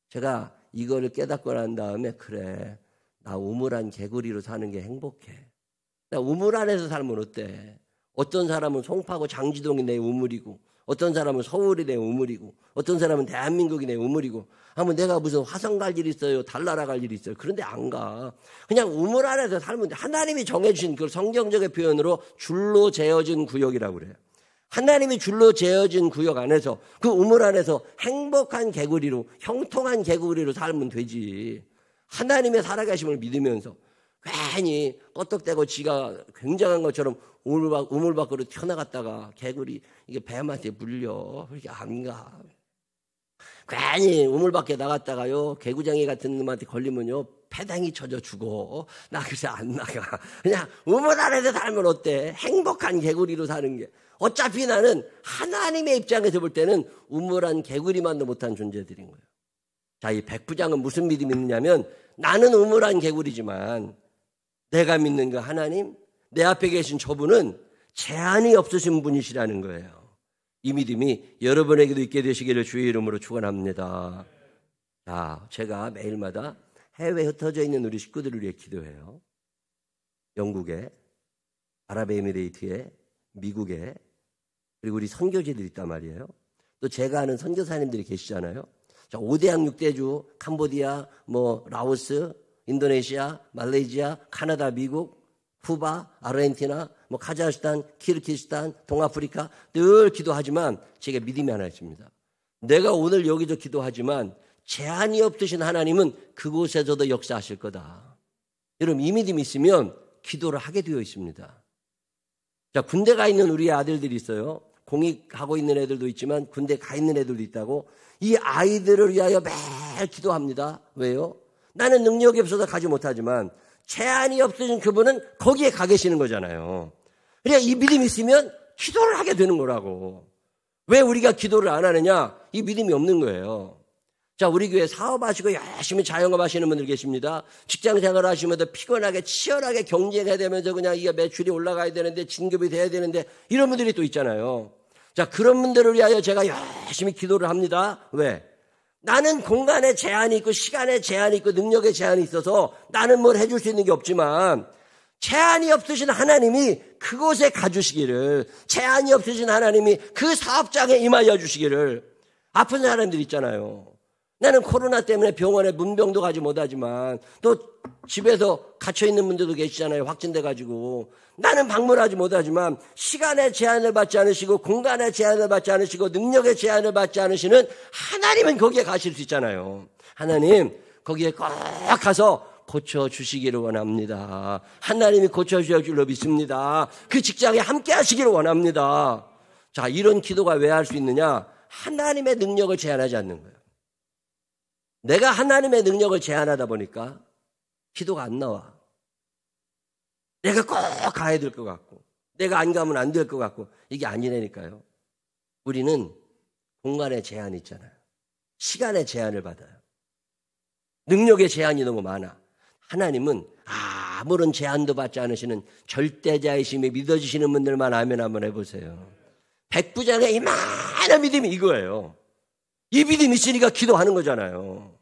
[SPEAKER 2] 제가 이거를 깨닫고 난 다음에 그래, 나 우물한 개구리로 사는 게 행복해. 나 우물 안에서 살면 어때? 어떤 사람은 송파구 장지동이 내 우물이고 어떤 사람은 서울이 내 우물이고 어떤 사람은 대한민국이 내 우물이고 하면 내가 무슨 화성 갈 일 있어요? 달나라 갈 일 있어요? 그런데 안 가. 그냥 우물 안에서 살면 돼. 하나님이 정해주신 그 성경적인 표현으로 줄로 재어진 구역이라고 그래요. 하나님이 줄로 재어진 구역 안에서 그 우물 안에서 행복한 개구리로 형통한 개구리로 살면 되지. 하나님의 살아계심을 믿으면서 괜히 껐덕대고 지가 굉장한 것처럼 우물 밖으로 튀어나갔다가 개구리 이게 뱀한테 물려. 그렇게 안 가. 괜히 우물 밖에 나갔다가요 개구쟁이 같은 놈한테 걸리면요 패당이 쳐져 죽어. 나 그래서 안 나가. 그냥 우물 안에서 살면 어때? 행복한 개구리로 사는 게. 어차피 나는 하나님의 입장에서 볼 때는 우물한 개구리만도 못한 존재들인 거예요. 자, 이 백부장은 무슨 믿음이 있느냐면 나는 우물한 개구리지만 내가 믿는 그 하나님, 내 앞에 계신 저분은 제한이 없으신 분이시라는 거예요. 이 믿음이 여러분에게도 있게 되시기를 주의 이름으로 축원합니다. 자, 제가 매일마다 해외에 흩어져 있는 우리 식구들을 위해 기도해요. 영국에, 아랍에미레이트에, 미국에, 그리고 우리 선교지들이 있단 말이에요. 또 제가 아는 선교사님들이 계시잖아요. 자, 5대양 6대주, 캄보디아, 라오스, 인도네시아, 말레이시아, 카나다, 미국, 쿠바, 아르헨티나, 카자흐스탄, 키르기스탄, 동아프리카 늘 기도하지만 제가 믿음이 하나 있습니다. 내가 오늘 여기서 기도하지만 제한이 없으신 하나님은 그곳에서도 역사하실 거다. 여러분 이 믿음이 있으면 기도를 하게 되어 있습니다. 자, 군대 가 있는 우리 아들들이 있어요. 공익하고 있는 애들도 있지만 군대 가 있는 애들도 있다고. 이 아이들을 위하여 매일 기도합니다. 왜요? 나는 능력이 없어서 가지 못하지만 제한이 없으신 그분은 거기에 가 계시는 거잖아요. 그러니까 이 믿음이 있으면 기도를 하게 되는 거라고. 왜 우리가 기도를 안 하느냐? 이 믿음이 없는 거예요. 자, 우리 교회 사업하시고 열심히 자영업 하시는 분들 계십니다. 직장생활 하시면서 피곤하게 치열하게 경쟁해야 되면서 그냥 이게 매출이 올라가야 되는데 진급이 돼야 되는데 이런 분들이 또 있잖아요. 자, 그런 분들을 위하여 제가 열심히 기도를 합니다. 왜? 나는 공간에 제한이 있고 시간에 제한이 있고 능력에 제한이 있어서 나는 뭘 해줄 수 있는 게 없지만 제한이 없으신 하나님이 그곳에 가주시기를, 제한이 없으신 하나님이 그 사업장에 임하여 주시기를. 아픈 사람들 있잖아요. 나는 코로나 때문에 병원에 문병도 가지 못하지만 또 집에서 갇혀있는 분들도 계시잖아요. 확진돼가지고. 나는 방문하지 못하지만 시간의 제한을 받지 않으시고 공간의 제한을 받지 않으시고 능력의 제한을 받지 않으시는 하나님은 거기에 가실 수 있잖아요. 하나님 거기에 꼭 가서 고쳐주시기를 원합니다. 하나님이 고쳐주실 줄로 믿습니다. 그 직장에 함께 하시기를 원합니다. 자, 이런 기도가 왜 할 수 있느냐? 하나님의 능력을 제한하지 않는 거예요. 내가 하나님의 능력을 제한하다 보니까 기도가 안 나와. 내가 꼭 가야 될 것 같고 내가 안 가면 안 될 것 같고 이게 아니라니까요. 우리는 공간의 제한이 있잖아요. 시간의 제한을 받아요. 능력의 제한이 너무 많아. 하나님은 아무런 제한도 받지 않으시는 절대자이심이 믿어지시는 분들만 아멘 한번 해보세요. 백부장의 이만한 믿음이 이거예요. 이 믿음이 있으니까 기도하는 거잖아요.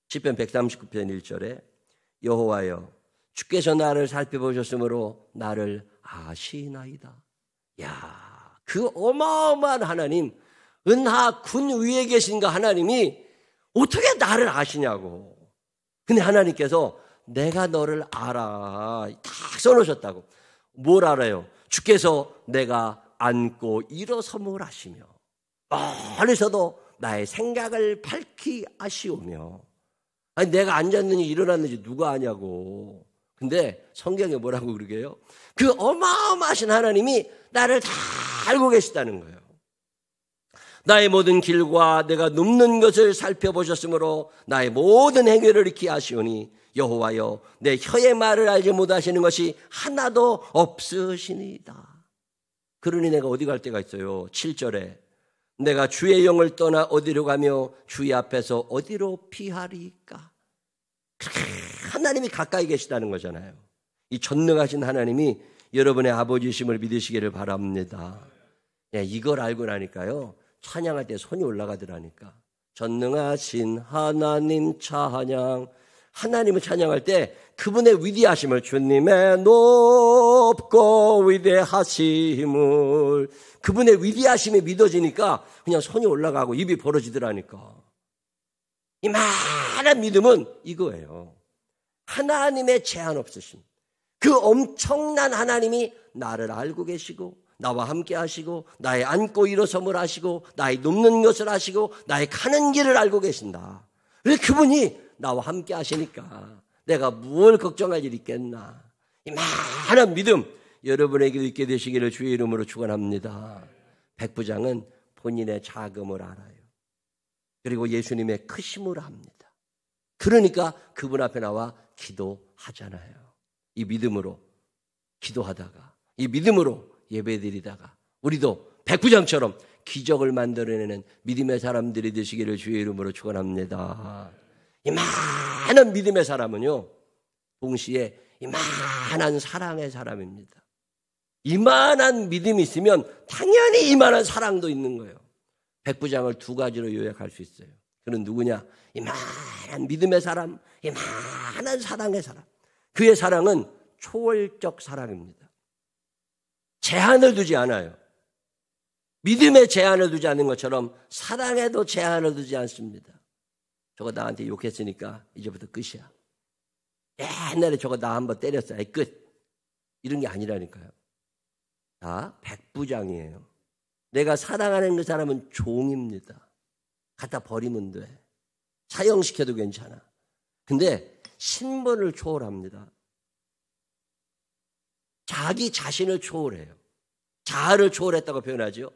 [SPEAKER 2] 시편 139편 1절에 여호와여 주께서 나를 살펴보셨으므로 나를 아시나이다. 야, 그 어마어마한 하나님, 은하 군 위에 계신 그 하나님이 어떻게 나를 아시냐고. 근데 하나님께서 내가 너를 알아. 딱 써놓으셨다고. 뭘 알아요? 주께서 내가 앉고 일어섬을 아시며 멀리서도 나의 생각을 밝히 아시오며. 아니 내가 앉았는지 일어났는지 누가 아냐고. 근데 성경에 뭐라고 그러게요? 그 어마어마하신 하나님이 나를 다 알고 계시다는 거예요. 나의 모든 길과 내가 눕는 것을 살펴보셨으므로 나의 모든 행위를 익히 아시오니 여호와여 내 혀의 말을 알지 못하시는 것이 하나도 없으시니이다. 그러니 내가 어디 갈 때가 있어요. 7절에 내가 주의 영을 떠나 어디로 가며 주의 앞에서 어디로 피하리까. 그렇게 하나님이 가까이 계시다는 거잖아요. 이 전능하신 하나님이 여러분의 아버지심을 믿으시기를 바랍니다. 네, 이걸 알고 나니까요. 찬양할 때 손이 올라가더라니까. 전능하신 하나님 찬양. 하나님을 찬양할 때 그분의 위대하심을, 주님의 높고 위대하심을, 그분의 위대하심이 믿어지니까 그냥 손이 올라가고 입이 벌어지더라니까. 이만한 믿음은 이거예요. 하나님의 제한 없으심. 그 엄청난 하나님이 나를 알고 계시고 나와 함께 하시고 나의 앉고 일어섬을 아시고 나의 눕는 것을 아시고 나의 가는 길을 알고 계신다. 그래서 그분이 나와 함께 하시니까 내가 뭘 걱정할 일이 있겠나. 이만한 믿음 여러분에게도 있게 되시기를 주의 이름으로 축원합니다. 백부장은 본인의 자금을 알아요. 그리고 예수님의 크심을 압니다. 그러니까 그분 앞에 나와 기도하잖아요. 이 믿음으로 기도하다가, 이 믿음으로 예배드리다가 우리도 백부장처럼 기적을 만들어내는 믿음의 사람들이 되시기를 주의 이름으로 축원합니다. 이만한 믿음의 사람은요, 동시에 이만한 사랑의 사람입니다. 이만한 믿음이 있으면 당연히 이만한 사랑도 있는 거예요. 백부장을 두 가지로 요약할 수 있어요. 그는 누구냐? 이만한 믿음의 사람, 이만한 사랑의 사람. 그의 사랑은 초월적 사랑입니다. 제한을 두지 않아요. 믿음에 제한을 두지 않는 것처럼 사랑에도 제한을 두지 않습니다. 저거 나한테 욕했으니까 이제부터 끝이야. 옛날에 저거 나 한번 때렸어. 아이 끝. 이런 게 아니라니까요. 다 백부장이에요. 내가 사랑하는 그 사람은 종입니다. 갖다 버리면 돼. 사형시켜도 괜찮아. 근데 신분을 초월합니다. 자기 자신을 초월해요. 자아를 초월했다고 표현하죠.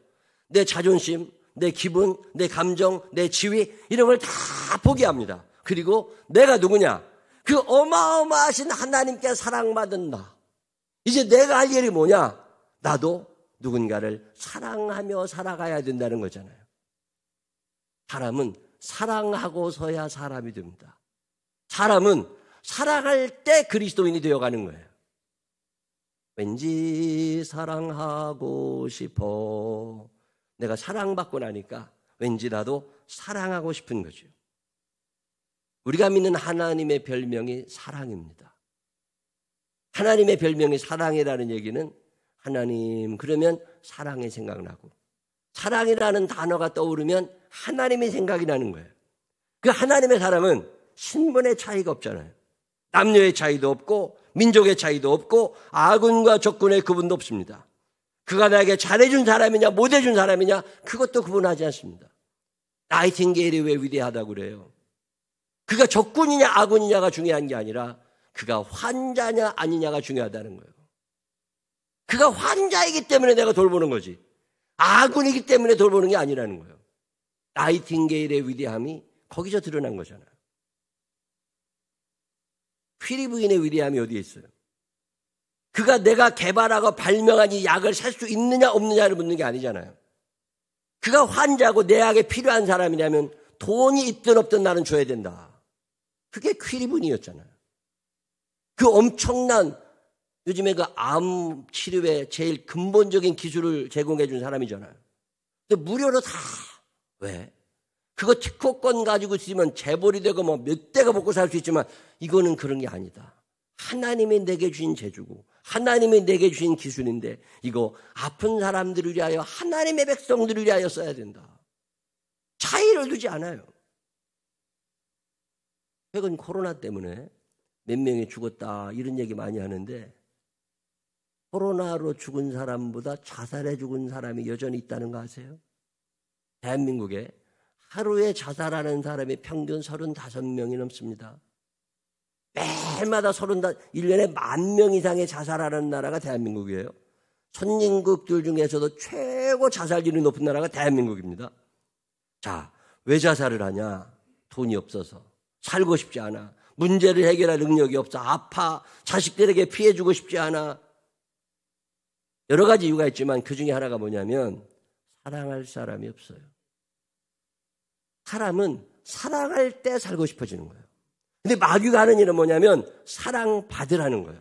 [SPEAKER 2] 내 자존심, 내 기분, 내 감정, 내 지위 이런 걸 다 포기합니다. 그리고 내가 누구냐? 그 어마어마하신 하나님께 사랑받은 나. 이제 내가 할 일이 뭐냐? 나도 누군가를 사랑하며 살아가야 된다는 거잖아요. 사람은 사랑하고서야 사람이 됩니다. 사람은 사랑할 때 그리스도인이 되어가는 거예요. 왠지 사랑하고 싶어. 내가 사랑받고 나니까 왠지 나도 사랑하고 싶은 거죠. 우리가 믿는 하나님의 별명이 사랑입니다. 하나님의 별명이 사랑이라는 얘기는 하나님 그러면 사랑이 생각나고 사랑이라는 단어가 떠오르면 하나님이 생각이 나는 거예요. 그 하나님의 사랑은 신분의 차이가 없잖아요. 남녀의 차이도 없고 민족의 차이도 없고 아군과 적군의 구분도 없습니다. 그가 나에게 잘해준 사람이냐 못해준 사람이냐 그것도 구분하지 않습니다. 나이팅게일이 왜 위대하다고 그래요? 그가 적군이냐 아군이냐가 중요한 게 아니라 그가 환자냐 아니냐가 중요하다는 거예요. 그가 환자이기 때문에 내가 돌보는 거지 아군이기 때문에 돌보는 게 아니라는 거예요. 나이팅게일의 위대함이 거기서 드러난 거잖아요. 퀴리 부인의 위대함이 어디에 있어요? 그가 내가 개발하고 발명한 이 약을 살 수 있느냐 없느냐를 묻는 게 아니잖아요. 그가 환자고 내 약에 필요한 사람이라면 돈이 있든 없든 나는 줘야 된다. 그게 퀴리 부인이었잖아요. 그 엄청난 요즘에 그 암 치료에 제일 근본적인 기술을 제공해 준 사람이잖아요. 근데 무료로 다 왜? 그거 특허권 가지고 있으면 재벌이 되고 뭐 몇 대가 먹고 살 수 있지만 이거는 그런 게 아니다. 하나님이 내게 주신 재주고 하나님이 내게 주신 기술인데 이거 아픈 사람들을 위하여 하나님의 백성들을 위하여 써야 된다. 차이를 두지 않아요. 최근 코로나 때문에 몇 명이 죽었다 이런 얘기 많이 하는데 코로나로 죽은 사람보다 자살해 죽은 사람이 여전히 있다는 거 아세요? 대한민국에 하루에 자살하는 사람이 평균 35명이 넘습니다. 매일마다 1년에 10,000명 이상의 자살하는 나라가 대한민국이에요. 선진국들 중에서도 최고 자살률이 높은 나라가 대한민국입니다. 자, 왜 자살을 하냐? 돈이 없어서. 살고 싶지 않아. 문제를 해결할 능력이 없어. 아파. 자식들에게 피해주고 싶지 않아. 여러 가지 이유가 있지만 그 중에 하나가 뭐냐면 사랑할 사람이 없어요. 사람은 사랑할 때 살고 싶어지는 거예요. 근데 마귀가 하는 일은 뭐냐면 사랑받으라는 거예요.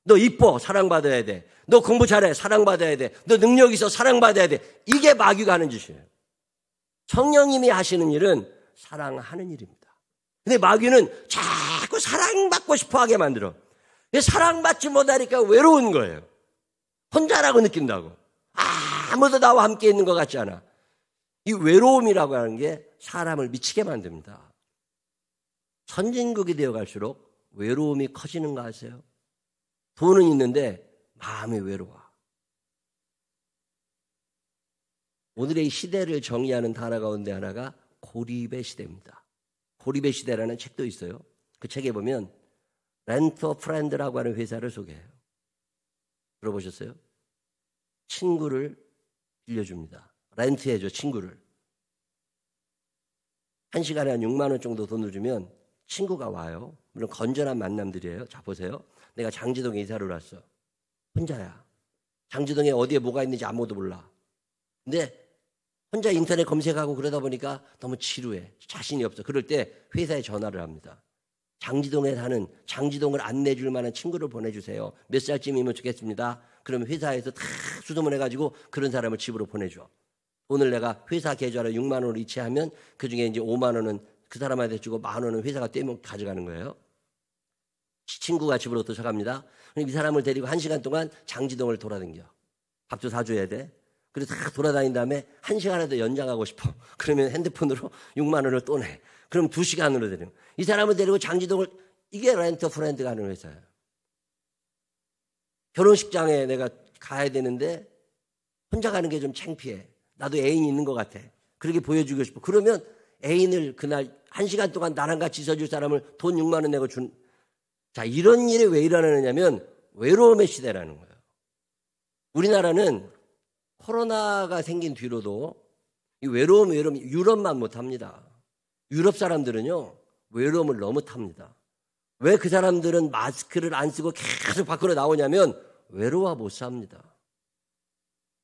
[SPEAKER 2] 너 이뻐 사랑받아야 돼. 너 공부 잘해 사랑받아야 돼. 너 능력 있어 사랑받아야 돼. 이게 마귀가 하는 짓이에요. 성령님이 하시는 일은 사랑하는 일입니다. 근데 마귀는 자꾸 사랑받고 싶어하게 만들어. 사랑받지 못하니까 외로운 거예요. 혼자라고 느낀다고. 아무도 나와 함께 있는 것 같지 않아. 이 외로움이라고 하는 게 사람을 미치게 만듭니다. 선진국이 되어갈수록 외로움이 커지는 거 아세요? 돈은 있는데 마음이 외로워. 오늘의 시대를 정의하는 단어 가운데 하나가 고립의 시대입니다. 고립의 시대라는 책도 있어요. 그 책에 보면 렌트 프렌드라고 하는 회사를 소개해요. 들어보셨어요? 친구를 빌려줍니다. 렌트해줘 친구를. 1시간에 한 6만 원 정도 돈을 주면 친구가 와요. 물론 건전한 만남들이에요. 자 보세요. 내가 장지동에 이사를 왔어. 혼자야. 장지동에 어디에 뭐가 있는지 아무도 몰라. 근데 혼자 인터넷 검색하고 그러다 보니까 너무 지루해. 자신이 없어. 그럴 때 회사에 전화를 합니다. 장지동에 사는 장지동을 안내줄 만한 친구를 보내주세요. 몇 살쯤이면 좋겠습니다. 그러면 회사에서 다 수소문해가지고 그런 사람을 집으로 보내줘. 오늘 내가 회사 계좌로 6만 원을 이체하면 그중에 이제 5만 원은 그 사람한테 주고 1만 원은 회사가 떼면 가져가는 거예요. 친구가 집으로 도착합니다. 그럼 이 사람을 데리고 1시간 동안 장지동을 돌아다녀. 밥도 사줘야 돼. 그래서 다 돌아다닌 다음에 1시간에 더 연장하고 싶어. 그러면 핸드폰으로 6만 원을 또 내. 그럼 2시간으로 되는 거예요. 이 사람을 데리고 장지동을, 이게 렌터 프렌드가 하는 회사예요. 결혼식장에 내가 가야 되는데 혼자 가는 게 좀 창피해. 나도 애인이 있는 것 같아. 그렇게 보여주고 싶어. 그러면 애인을 그날 1시간 동안 나랑 같이 있어줄 사람을 돈 6만 원 내고 준. 자, 이런 일이 왜 일어나느냐면 외로움의 시대라는 거예요. 우리나라는 코로나가 생긴 뒤로도 이 외로움, 유럽만 못합니다. 유럽 사람들은요, 외로움을 너무 탑니다. 왜 그 사람들은 마스크를 안 쓰고 계속 밖으로 나오냐면 외로워 못 삽니다.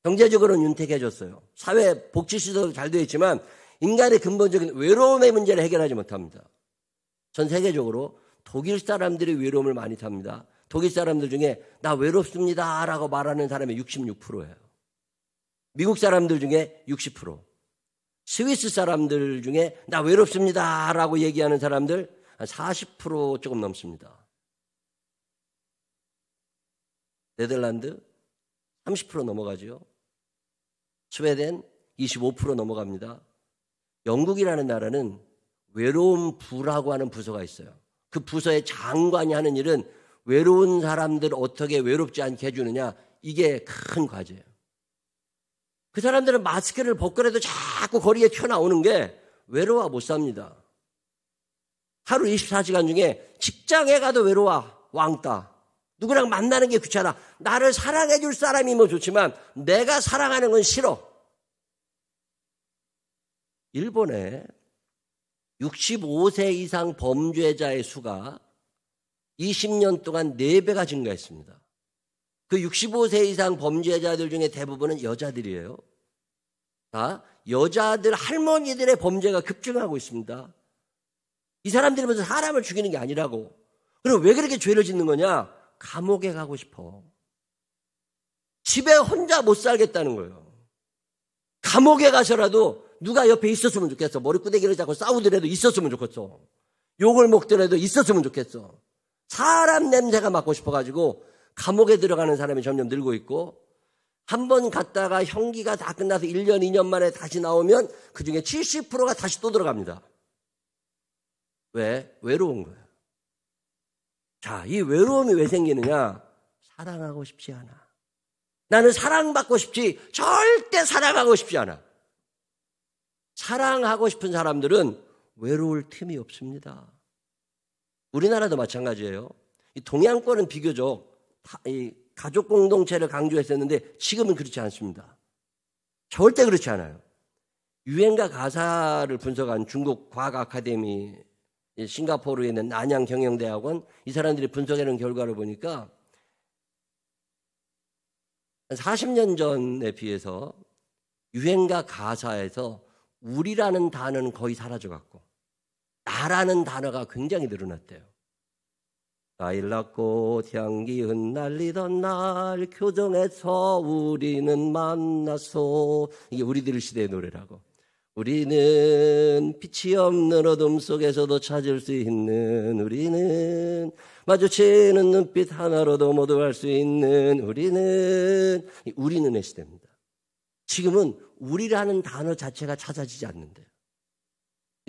[SPEAKER 2] 경제적으로는 윤택해졌어요. 사회 복지시설도 잘 되어 있지만 인간의 근본적인 외로움의 문제를 해결하지 못합니다. 전 세계적으로 독일 사람들이 외로움을 많이 탑니다. 독일 사람들 중에 나 외롭습니다 라고 말하는 사람이 66%예요. 미국 사람들 중에 60%. 스위스 사람들 중에 나 외롭습니다 라고 얘기하는 사람들 한 40% 조금 넘습니다. 네덜란드 30% 넘어가죠. 스웨덴 25% 넘어갑니다. 영국이라는 나라는 외로움 부라고 하는 부서가 있어요. 그 부서의 장관이 하는 일은 외로운 사람들을 어떻게 외롭지 않게 해주느냐, 이게 큰 과제예요. 그 사람들은 마스크를 벗고라도 자꾸 거리에 튀어나오는 게 외로워 못 삽니다. 하루 24시간 중에 직장에 가도 외로워, 왕따. 누구랑 만나는 게 귀찮아. 나를 사랑해 줄 사람이면 좋지만 내가 사랑하는 건 싫어. 일본에 65세 이상 범죄자의 수가 20년 동안 4배가 증가했습니다. 그 65세 이상 범죄자들 중에 대부분은 여자들이에요. 자, 여자들, 할머니들의 범죄가 급증하고 있습니다. 이 사람들이 먼저 사람을 죽이는 게 아니라고. 그럼 왜 그렇게 죄를 짓는 거냐? 감옥에 가고 싶어. 집에 혼자 못 살겠다는 거예요. 감옥에 가서라도 누가 옆에 있었으면 좋겠어. 머리끄댕이를 잡고 싸우더라도 있었으면 좋겠어. 욕을 먹더라도 있었으면 좋겠어. 사람 냄새가 맡고 싶어가지고 감옥에 들어가는 사람이 점점 늘고 있고, 한 번 갔다가 형기가 다 끝나서 1년, 2년 만에 다시 나오면 그중에 70%가 다시 또 들어갑니다. 왜? 외로운 거예요. 자, 이 외로움이 왜 생기느냐? 사랑하고 싶지 않아. 나는 사랑받고 싶지 절대 사랑하고 싶지 않아. 사랑하고 싶은 사람들은 외로울 틈이 없습니다. 우리나라도 마찬가지예요. 이 동양권은 비교적 이 가족 공동체를 강조했었는데 지금은 그렇지 않습니다. 절대 그렇지 않아요. 유행가 가사를 분석한 중국 과학 아카데미, 싱가포르에 있는 난양 경영대학원, 이 사람들이 분석해낸 결과를 보니까 40년 전에 비해서 유행가 가사에서 우리라는 단어는 거의 사라져갔고 나라는 단어가 굉장히 늘어났대요. 나일락꽃 향기 흩날리던 날 교정에서 우리는 만났소. 이게 우리들 시대의 노래라고. 우리는 빛이 없는 어둠 속에서도 찾을 수 있는, 우리는 마주치는 눈빛 하나로도 모두 알 수 있는, 우리는의 시대입니다. 지금은 우리라는 단어 자체가 찾아지지 않는데요.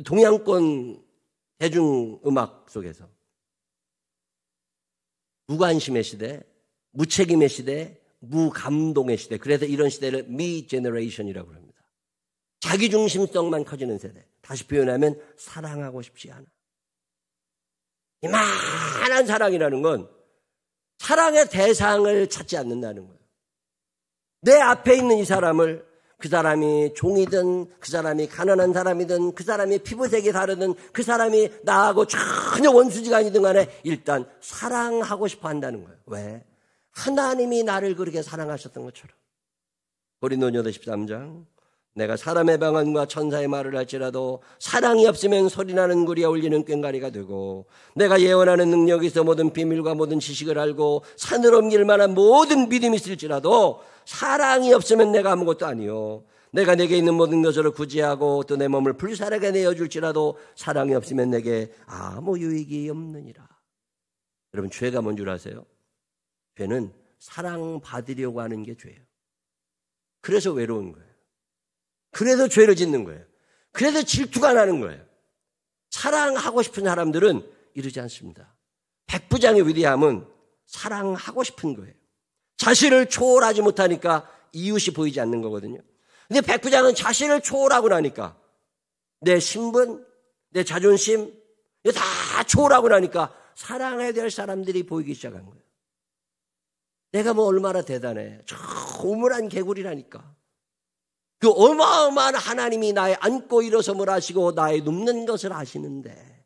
[SPEAKER 2] 동양권 대중음악 속에서 무관심의 시대, 무책임의 시대, 무감동의 시대. 그래서 이런 시대를 me generation이라고 합니다. 자기중심성만 커지는 세대. 다시 표현하면 사랑하고 싶지 않아. 이만한 사랑이라는 건 사랑의 대상을 찾지 않는다는 거예요. 내 앞에 있는 이 사람을, 그 사람이 종이든, 그 사람이 가난한 사람이든, 그 사람이 피부색이 다르든, 그 사람이 나하고 전혀 원수지가 아니든 간에 일단 사랑하고 싶어 한다는 거예요. 왜? 하나님이 나를 그렇게 사랑하셨던 것처럼. 고린도전서 13장. 내가 사람의 방언과 천사의 말을 할지라도 사랑이 없으면 소리나는 구리와 울리는 꽹과리가 되고, 내가 예언하는 능력이 있어 모든 비밀과 모든 지식을 알고 산을 옮길 만한 모든 믿음이 있을지라도 사랑이 없으면 내가 아무것도 아니요, 내가 내게 있는 모든 것으로 구제하고 또 내 몸을 불사르게 내어줄지라도 사랑이 없으면 내게 아무 유익이 없느니라. 여러분, 죄가 뭔 줄 아세요? 죄는 사랑받으려고 하는 게 죄예요. 그래서 외로운 거예요. 그래서 죄를 짓는 거예요. 그래서 질투가 나는 거예요. 사랑하고 싶은 사람들은 이러지 않습니다. 백부장의 위대함은 사랑하고 싶은 거예요. 자신을 초월하지 못하니까 이웃이 보이지 않는 거거든요. 근데 백부장은 자신을 초월하고 나니까 내 신분, 내 자존심 이거 다 초월하고 나니까 사랑해야 될 사람들이 보이기 시작한 거예요. 내가 뭐 얼마나 대단해. 저 오물한 개구리라니까. 그 어마어마한 하나님이 나의 안고 일어섬을 하시고 나의 눕는 것을 아시는데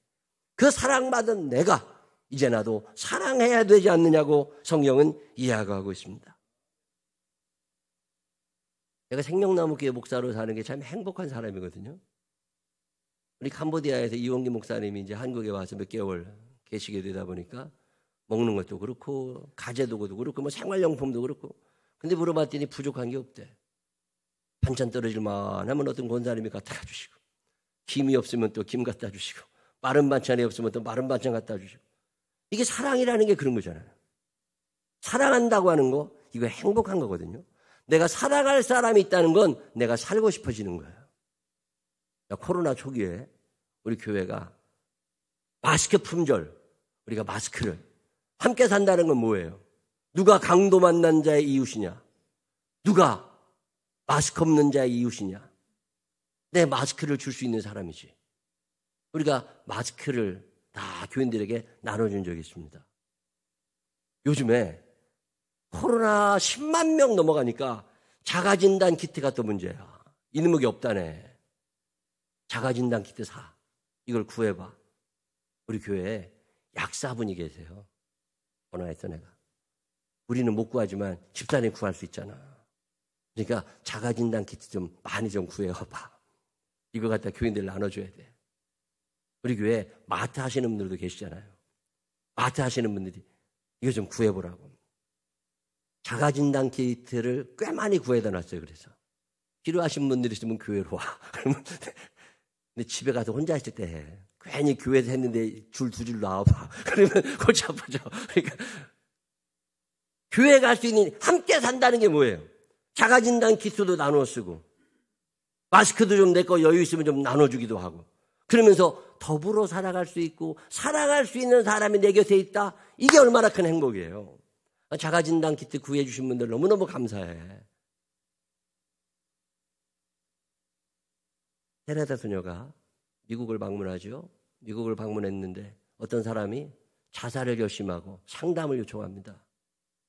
[SPEAKER 2] 그 사랑받은 내가 이제 나도 사랑해야 되지 않느냐고 성경은 이야기하고 있습니다. 내가 생명나무교회 목사로 사는 게 참 행복한 사람이거든요. 우리 캄보디아에서 이원기 목사님이 이제 한국에 와서 몇 개월 계시게 되다 보니까 먹는 것도 그렇고 가재도 그렇고 뭐 생활용품도 그렇고 근데 물어봤더니 부족한 게 없대. 반찬 떨어질만 하면 어떤 권사님이 갖다 주시고 김이 없으면 또 김 갖다 주시고 마른 반찬이 없으면 또 마른 반찬 갖다 주시고 이게 사랑이라는 게 그런 거잖아요. 사랑한다고 하는 거 이거 행복한 거거든요. 내가 사랑할 사람이 있다는 건 내가 살고 싶어지는 거예요. 코로나 초기에 우리 교회가 마스크 품절 우리가 마스크를 함께 산다는 건 뭐예요? 누가 강도 만난 자의 이웃이냐? 누가 마스크 없는 자의 이웃이냐? 내 마스크를 줄 수 있는 사람이지. 우리가 마스크를 다 교인들에게 나눠준 적이 있습니다. 요즘에 코로나 10만 명 넘어가니까 자가진단 키트가 또 문제야. 이놈의 게 없다네. 자가진단 키트 사. 이걸 구해봐. 우리 교회에 약사분이 계세요. 전화했어 내가. 우리는 못 구하지만 집사람이 구할 수 있잖아. 그러니까 자가진단 키트 좀 많이 좀 구해와봐. 이거 갖다 교인들 나눠줘야 돼. 우리 교회에 마트 하시는 분들도 계시잖아요. 마트 하시는 분들이 이거 좀 구해보라고. 자가진단 키트를 꽤 많이 구해다 놨어요. 그래서 필요하신 분들이 있으면 교회로 와. 그러면 근데 집에 가서 혼자 있을 때 괜히 교회에서 했는데 줄 두 줄 나와봐. 그러면 골치 아파져. 그러니까 교회 갈 수 있는 함께 산다는 게 뭐예요? 자가진단 키트도 나눠 쓰고 마스크도 좀 내 거 여유 있으면 좀 나눠주기도 하고 그러면서 더불어 살아갈 수 있고 사랑할 수 있는 사람이 내 곁에 있다. 이게 얼마나 큰 행복이에요. 자가진단 키트 구해주신 분들 너무너무 감사해. 테레사 소녀가 미국을 방문하죠. 미국을 방문했는데 어떤 사람이 자살을 결심하고 상담을 요청합니다.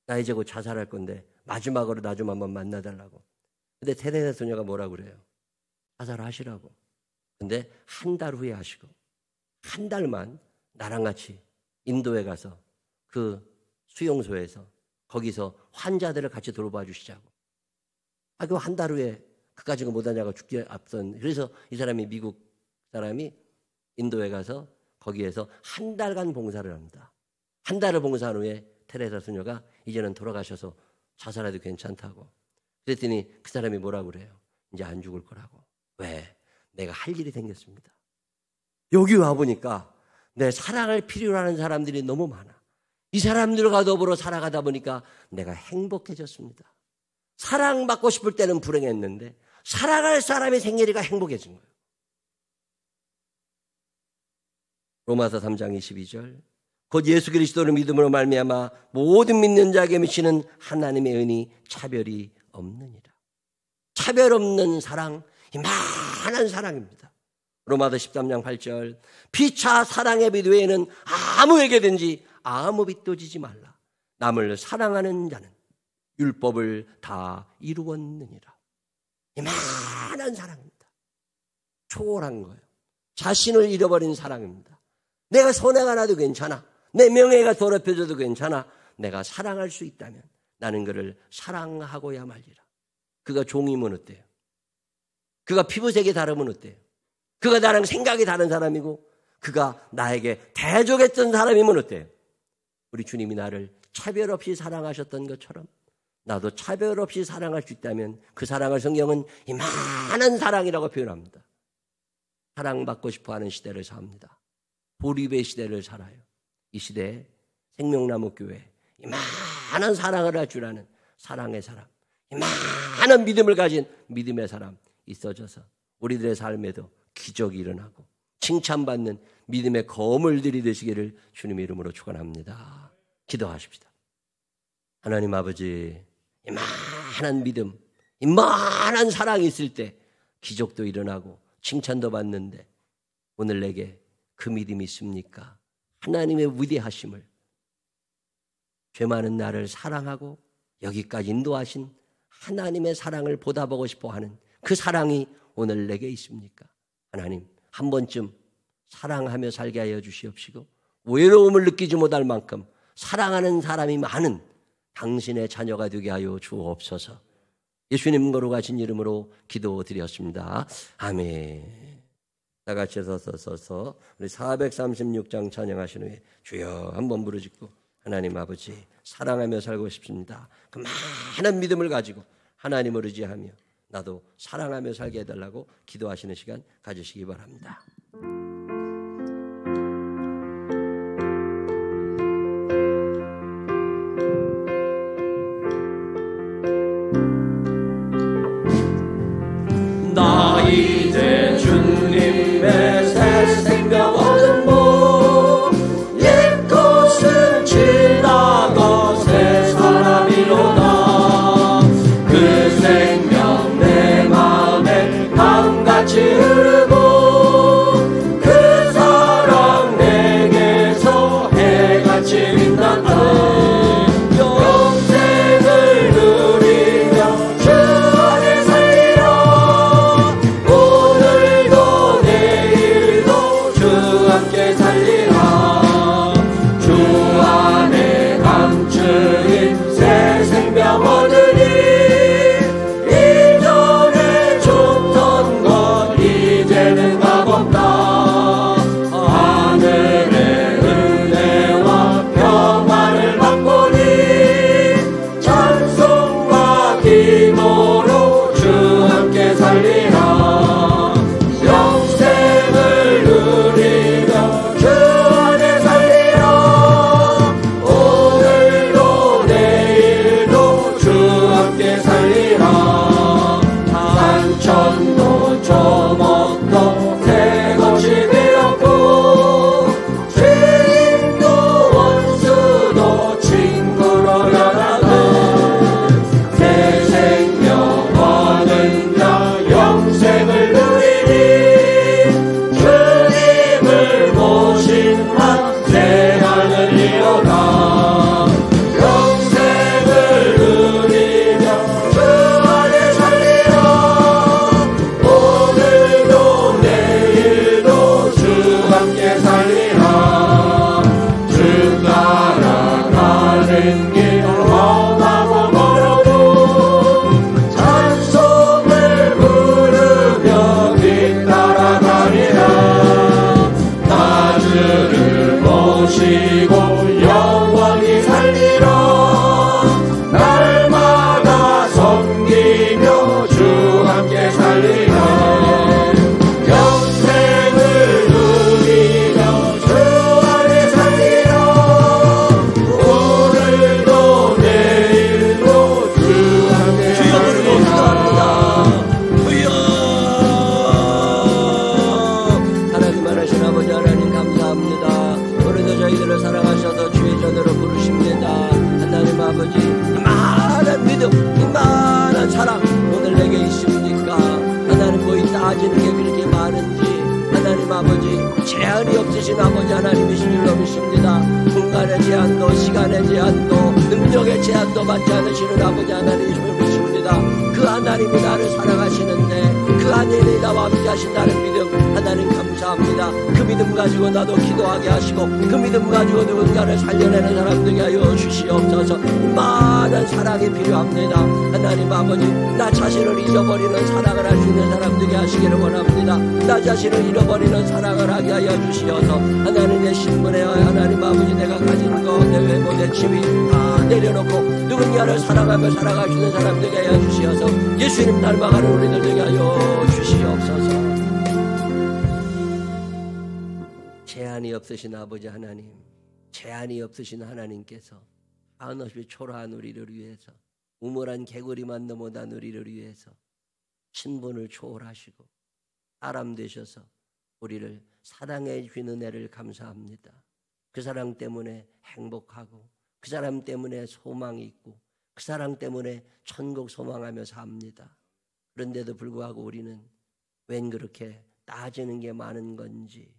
[SPEAKER 2] 나 이제 곧 자살할 건데 마지막으로 나 좀 한번 만나달라고. 근데 테레사 소녀가 뭐라고 그래요? 자살하시라고. 근데 한 달 후에 하시고 한 달만 나랑 같이 인도에 가서 그 수용소에서 거기서 환자들을 같이 돌봐 주시자고. 그 한 달 후에 그까지가 못하냐고 죽기 앞선. 그래서 이 사람이 미국 사람이 인도에 가서 거기에서 한 달간 봉사를 합니다. 한 달을 봉사한 후에 테레사 소녀가 이제는 돌아가셔서 자살해도 괜찮다고. 그랬더니 그 사람이 뭐라고 그래요? 이제 안 죽을 거라고. 왜? 내가 할 일이 생겼습니다. 여기 와보니까 내 사랑을 필요로 하는 사람들이 너무 많아. 이 사람들과 더불어 살아가다 보니까 내가 행복해졌습니다. 사랑받고 싶을 때는 불행했는데 사랑할 사람이 생기니까 행복해진 거예요. 로마서 3장 22절 곧 예수 그리스도를 믿음으로 말미암아 모든 믿는 자에게 미치는 하나님의 은이 차별이 없느니라. 차별 없는 사랑, 이만한 사랑입니다. 로마서 13장 8절 피차 사랑의 빛 외에는 아무에게든지 아무 빛도 지지 말라. 남을 사랑하는 자는 율법을 다 이루었느니라. 이만한 사랑입니다. 초월한 거예요. 자신을 잃어버린 사랑입니다. 내가 손해가 나도 괜찮아. 내 명예가 더럽혀져도 괜찮아. 내가 사랑할 수 있다면 나는 그를 사랑하고야 말리라. 그가 종이면 어때요? 그가 피부색이 다르면 어때요? 그가 나랑 생각이 다른 사람이고 그가 나에게 대적했던 사람이면 어때요? 우리 주님이 나를 차별 없이 사랑하셨던 것처럼 나도 차별 없이 사랑할 수 있다면 그 사랑을 성경은 이만한 사랑이라고 표현합니다. 사랑받고 싶어하는 시대를 삽니다. 보리배 시대를 살아요. 이 시대에 생명나무 교회 이만한 사랑을 할 줄 아는 사랑의 사람, 많은 믿음을 가진 믿음의 사람 있어져서 우리들의 삶에도 기적이 일어나고 칭찬받는 믿음의 거물들이 되시기를 주님의 이름으로 축원합니다. 기도하십시다. 하나님 아버지, 이만한 믿음, 이만한 사랑이 있을 때 기적도 일어나고 칭찬도 받는데 오늘 내게 그 믿음이 있습니까? 하나님의 위대하심을, 죄 많은 나를 사랑하고 여기까지 인도하신 하나님의 사랑을 보답하고 싶어하는 그 사랑이 오늘 내게 있습니까? 하나님, 한 번쯤 사랑하며 살게 하여 주시옵시고 외로움을 느끼지 못할 만큼 사랑하는 사람이 많은 당신의 자녀가 되게 하여 주옵소서. 예수님 거룩하신 이름으로 기도드렸습니다. 아멘. 다 같이 서서 우리 436장 찬양하신 후에 주여 한번 부르짖고 하나님 아버지, 사랑하며 살고 싶습니다. 그 많은 믿음을 가지고 하나님을 의지하며 나도 사랑하며 살게 해달라고 기도하시는 시간 가지시기 바랍니다.
[SPEAKER 3] 나 이제 주님의 새 생명 얻은 몸, 옛 것은 지나가 새 사람이로다. 그 생명 내 마음에 강같이 흐르고 그 사랑 내게서 해같이 빛난다. 영생을 누리며 주 안에 살리라. 오늘도 내일도 주 함께 살리라. 주 안에 감추인 새 생명 얻으니 이전에 줬던 것 이제는 값없다. 하늘의 은혜와 평안을 맛보니 찬송과 기도로 주 함께 살리라. 영생을 누리며 주 안에 살리라. 오늘도 내일도 주 함께 살리라. 산천도 조목도 새것이 되었고 주인도 원수도 친구로 변하는 새 생명 얻은 자 영생을 누리니 주님을 모신 한새 하늘이로다. 영생을 누리며 주 안에 살리라. 오늘도 내일도 주 함께 살리라. 주 따라가는 길 험하고 멀어도 찬송을 부르며 뒤따라가리라. 나 주를 모시고 영원히 살리라. 날마다 섬기며 주 함께 살리라. 영생을 누리며 주 안에 살리라. 오늘도 내일도 주 함께 살리라.
[SPEAKER 2] 하나님 하나신 아버지 하나님 감사합니다. 오늘도 저희들을 사랑하셔서 주의 전으로 부르십니다. 하나님 아버지, 이만한 믿음, 이만한 사랑 오늘 내게 있습니까? 하나님 뭐 따지는 게 그렇게 많은지 하나님 아버지, 제한이 없으신 아버지 하나님이신 줄로 믿습니다. 공간의 제한도 시간의 제한도 능력의 제한도 받지 않으시는 아버지 하나님이신 줄로 믿습니다. 그 하나님이 나를 사랑하시는데 그 하나님이 나와 함께 하신다는 믿음 하나님 감사합니다. 그 믿음 가지고 나도 기도하게 하시고 그 믿음 가지고 누군가를 살려내는 사람 되게 하여 주시옵소서. 많은 사랑이 필요합니다. 하나님 아버지, 나 자신을 잊어버리는 사랑을 할 수 있는 사람 되게 하시기를 원합니다. 나 자신을 잃어버리는 사랑을 하게 하여 주시어서 하나님의 신분에 하나님 아버지, 내가 가진 것, 내 외모, 내 지위 다 내려놓고 누군가를 사랑하며 살아갈 수 있는 사람 되게 하여 주시어서 예수님 닮아가는 우리들 되게 하여 주시옵소서. 제한이 없으신 아버지 하나님, 제한이 없으신 하나님께서 한없이 초라한 우리를 위해서 우물한 개구리만 넘어단 우리를 위해서 신분을 초월하시고 사람 되셔서 우리를 사랑해 주는 은혜를 감사합니다. 그 사랑 때문에 행복하고 그 사람 때문에 소망이 있고 그 사랑 때문에 천국 소망하며 삽니다. 그런데도 불구하고 우리는 웬 그렇게 따지는 게 많은 건지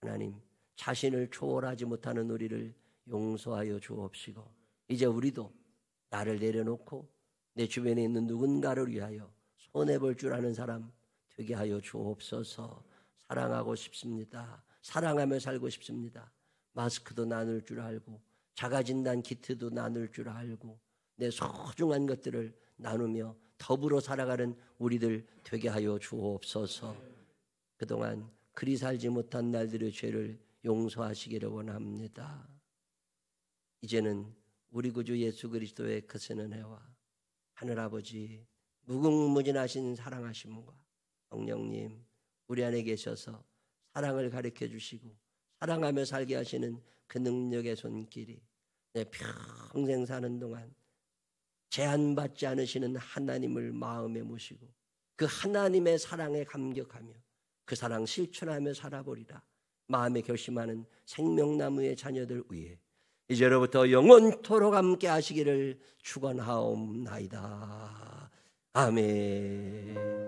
[SPEAKER 2] 하나님 자신을 초월하지 못하는 우리를 용서하여 주옵시고 이제 우리도 나를 내려놓고 내 주변에 있는 누군가를 위하여 손해볼 줄 아는 사람 되게 하여 주옵소서. 사랑하고 싶습니다. 사랑하며 살고 싶습니다. 마스크도 나눌 줄 알고 자가진단 키트도 나눌 줄 알고 내 소중한 것들을 나누며 더불어 살아가는 우리들 되게 하여 주옵소서. 그동안 그리 살지 못한 날들의 죄를 용서하시기를 원합니다. 이제는 우리 구주 예수 그리스도의 크신 은혜와 하늘아버지 무궁무진하신 사랑하심과 성령님 우리 안에 계셔서 사랑을 가르쳐 주시고 사랑하며 살게 하시는 그 능력의 손길이 내 평생 사는 동안 제한받지 않으시는 하나님을 마음에 모시고 그 하나님의 사랑에 감격하며 그 사랑 실천하며 살아보리라 마음에 결심하는 생명나무의 자녀들 위해 이제로부터 영원토록 함께 하시기를 축원하옵나이다. 아멘.